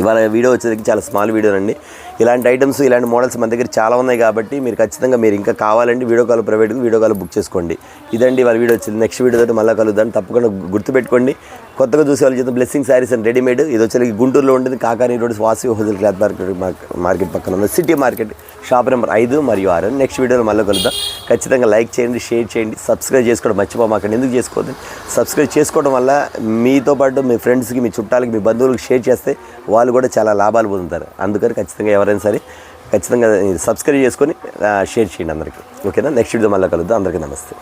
ఇవాళ వీడియో వచ్చేసరికి చాలా స్మాల్ వీడియో అండి. ఇలాంటి ఐటమ్స్, ఇలాంటి మోడల్స్ మన దగ్గర చాలా ఉన్నాయి కాబట్టి మీరు ఖచ్చితంగా మీరు ఇంకా కావాలంటే వీడియో కాల్, ప్రైవేట్గా వీడియో కాల్ బుక్ చేసుకోండి. ఇదండి వాళ్ళ వీడియో వచ్చింది. నెక్స్ట్ వీడియో తోటి మళ్ళీ కలుద్దాం. తప్పకుండా గుర్తుపెట్టుకోండి. కొత్తగా చూసే వాళ్ళు చేద్దాం బ్లెస్సింగ్ శారీస్ అండ్ రెడీమేడ్. ఇది వచ్చేసరికి గుంటూరులో ఉంటుంది, కాకాని రోడ్ వాసి హోల్సేల్ క్లాత్ మార్కెట్ పక్కన ఉన్న సిటీ మార్కెట్ షాప్ నెంబర్ 5 మరియు 6. నెక్స్ట్ వీడియోలో మళ్ళీ కలుద్దాం. ఖచ్చితంగా లైక్ చేయండి, షేర్ చేయండి, సబ్స్క్రైబ్ చేసుకోవడం మర్చిపోమాకండి. ఎందుకు చేసుకోవద్దు? సబ్స్క్రైబ్ చేసుకోవడం వల్ల మీతో పాటు మీ ఫ్రెండ్స్కి, మీ చుట్టాలకి, మీ బంధువులకు షేర్ చేస్తే వాళ్ళు కూడా చాలా లాభాలు పొందుతారు. అందుకని ఖచ్చితంగా ఎవరైనా సరే ఖచ్చితంగా సబ్స్క్రైబ్ చేసుకొని షేర్ చేయండి అందరికీ. ఓకేనా? నెక్స్ట్ వీడియో మళ్ళీ కలుద్దాం. అందరికీ నమస్తే.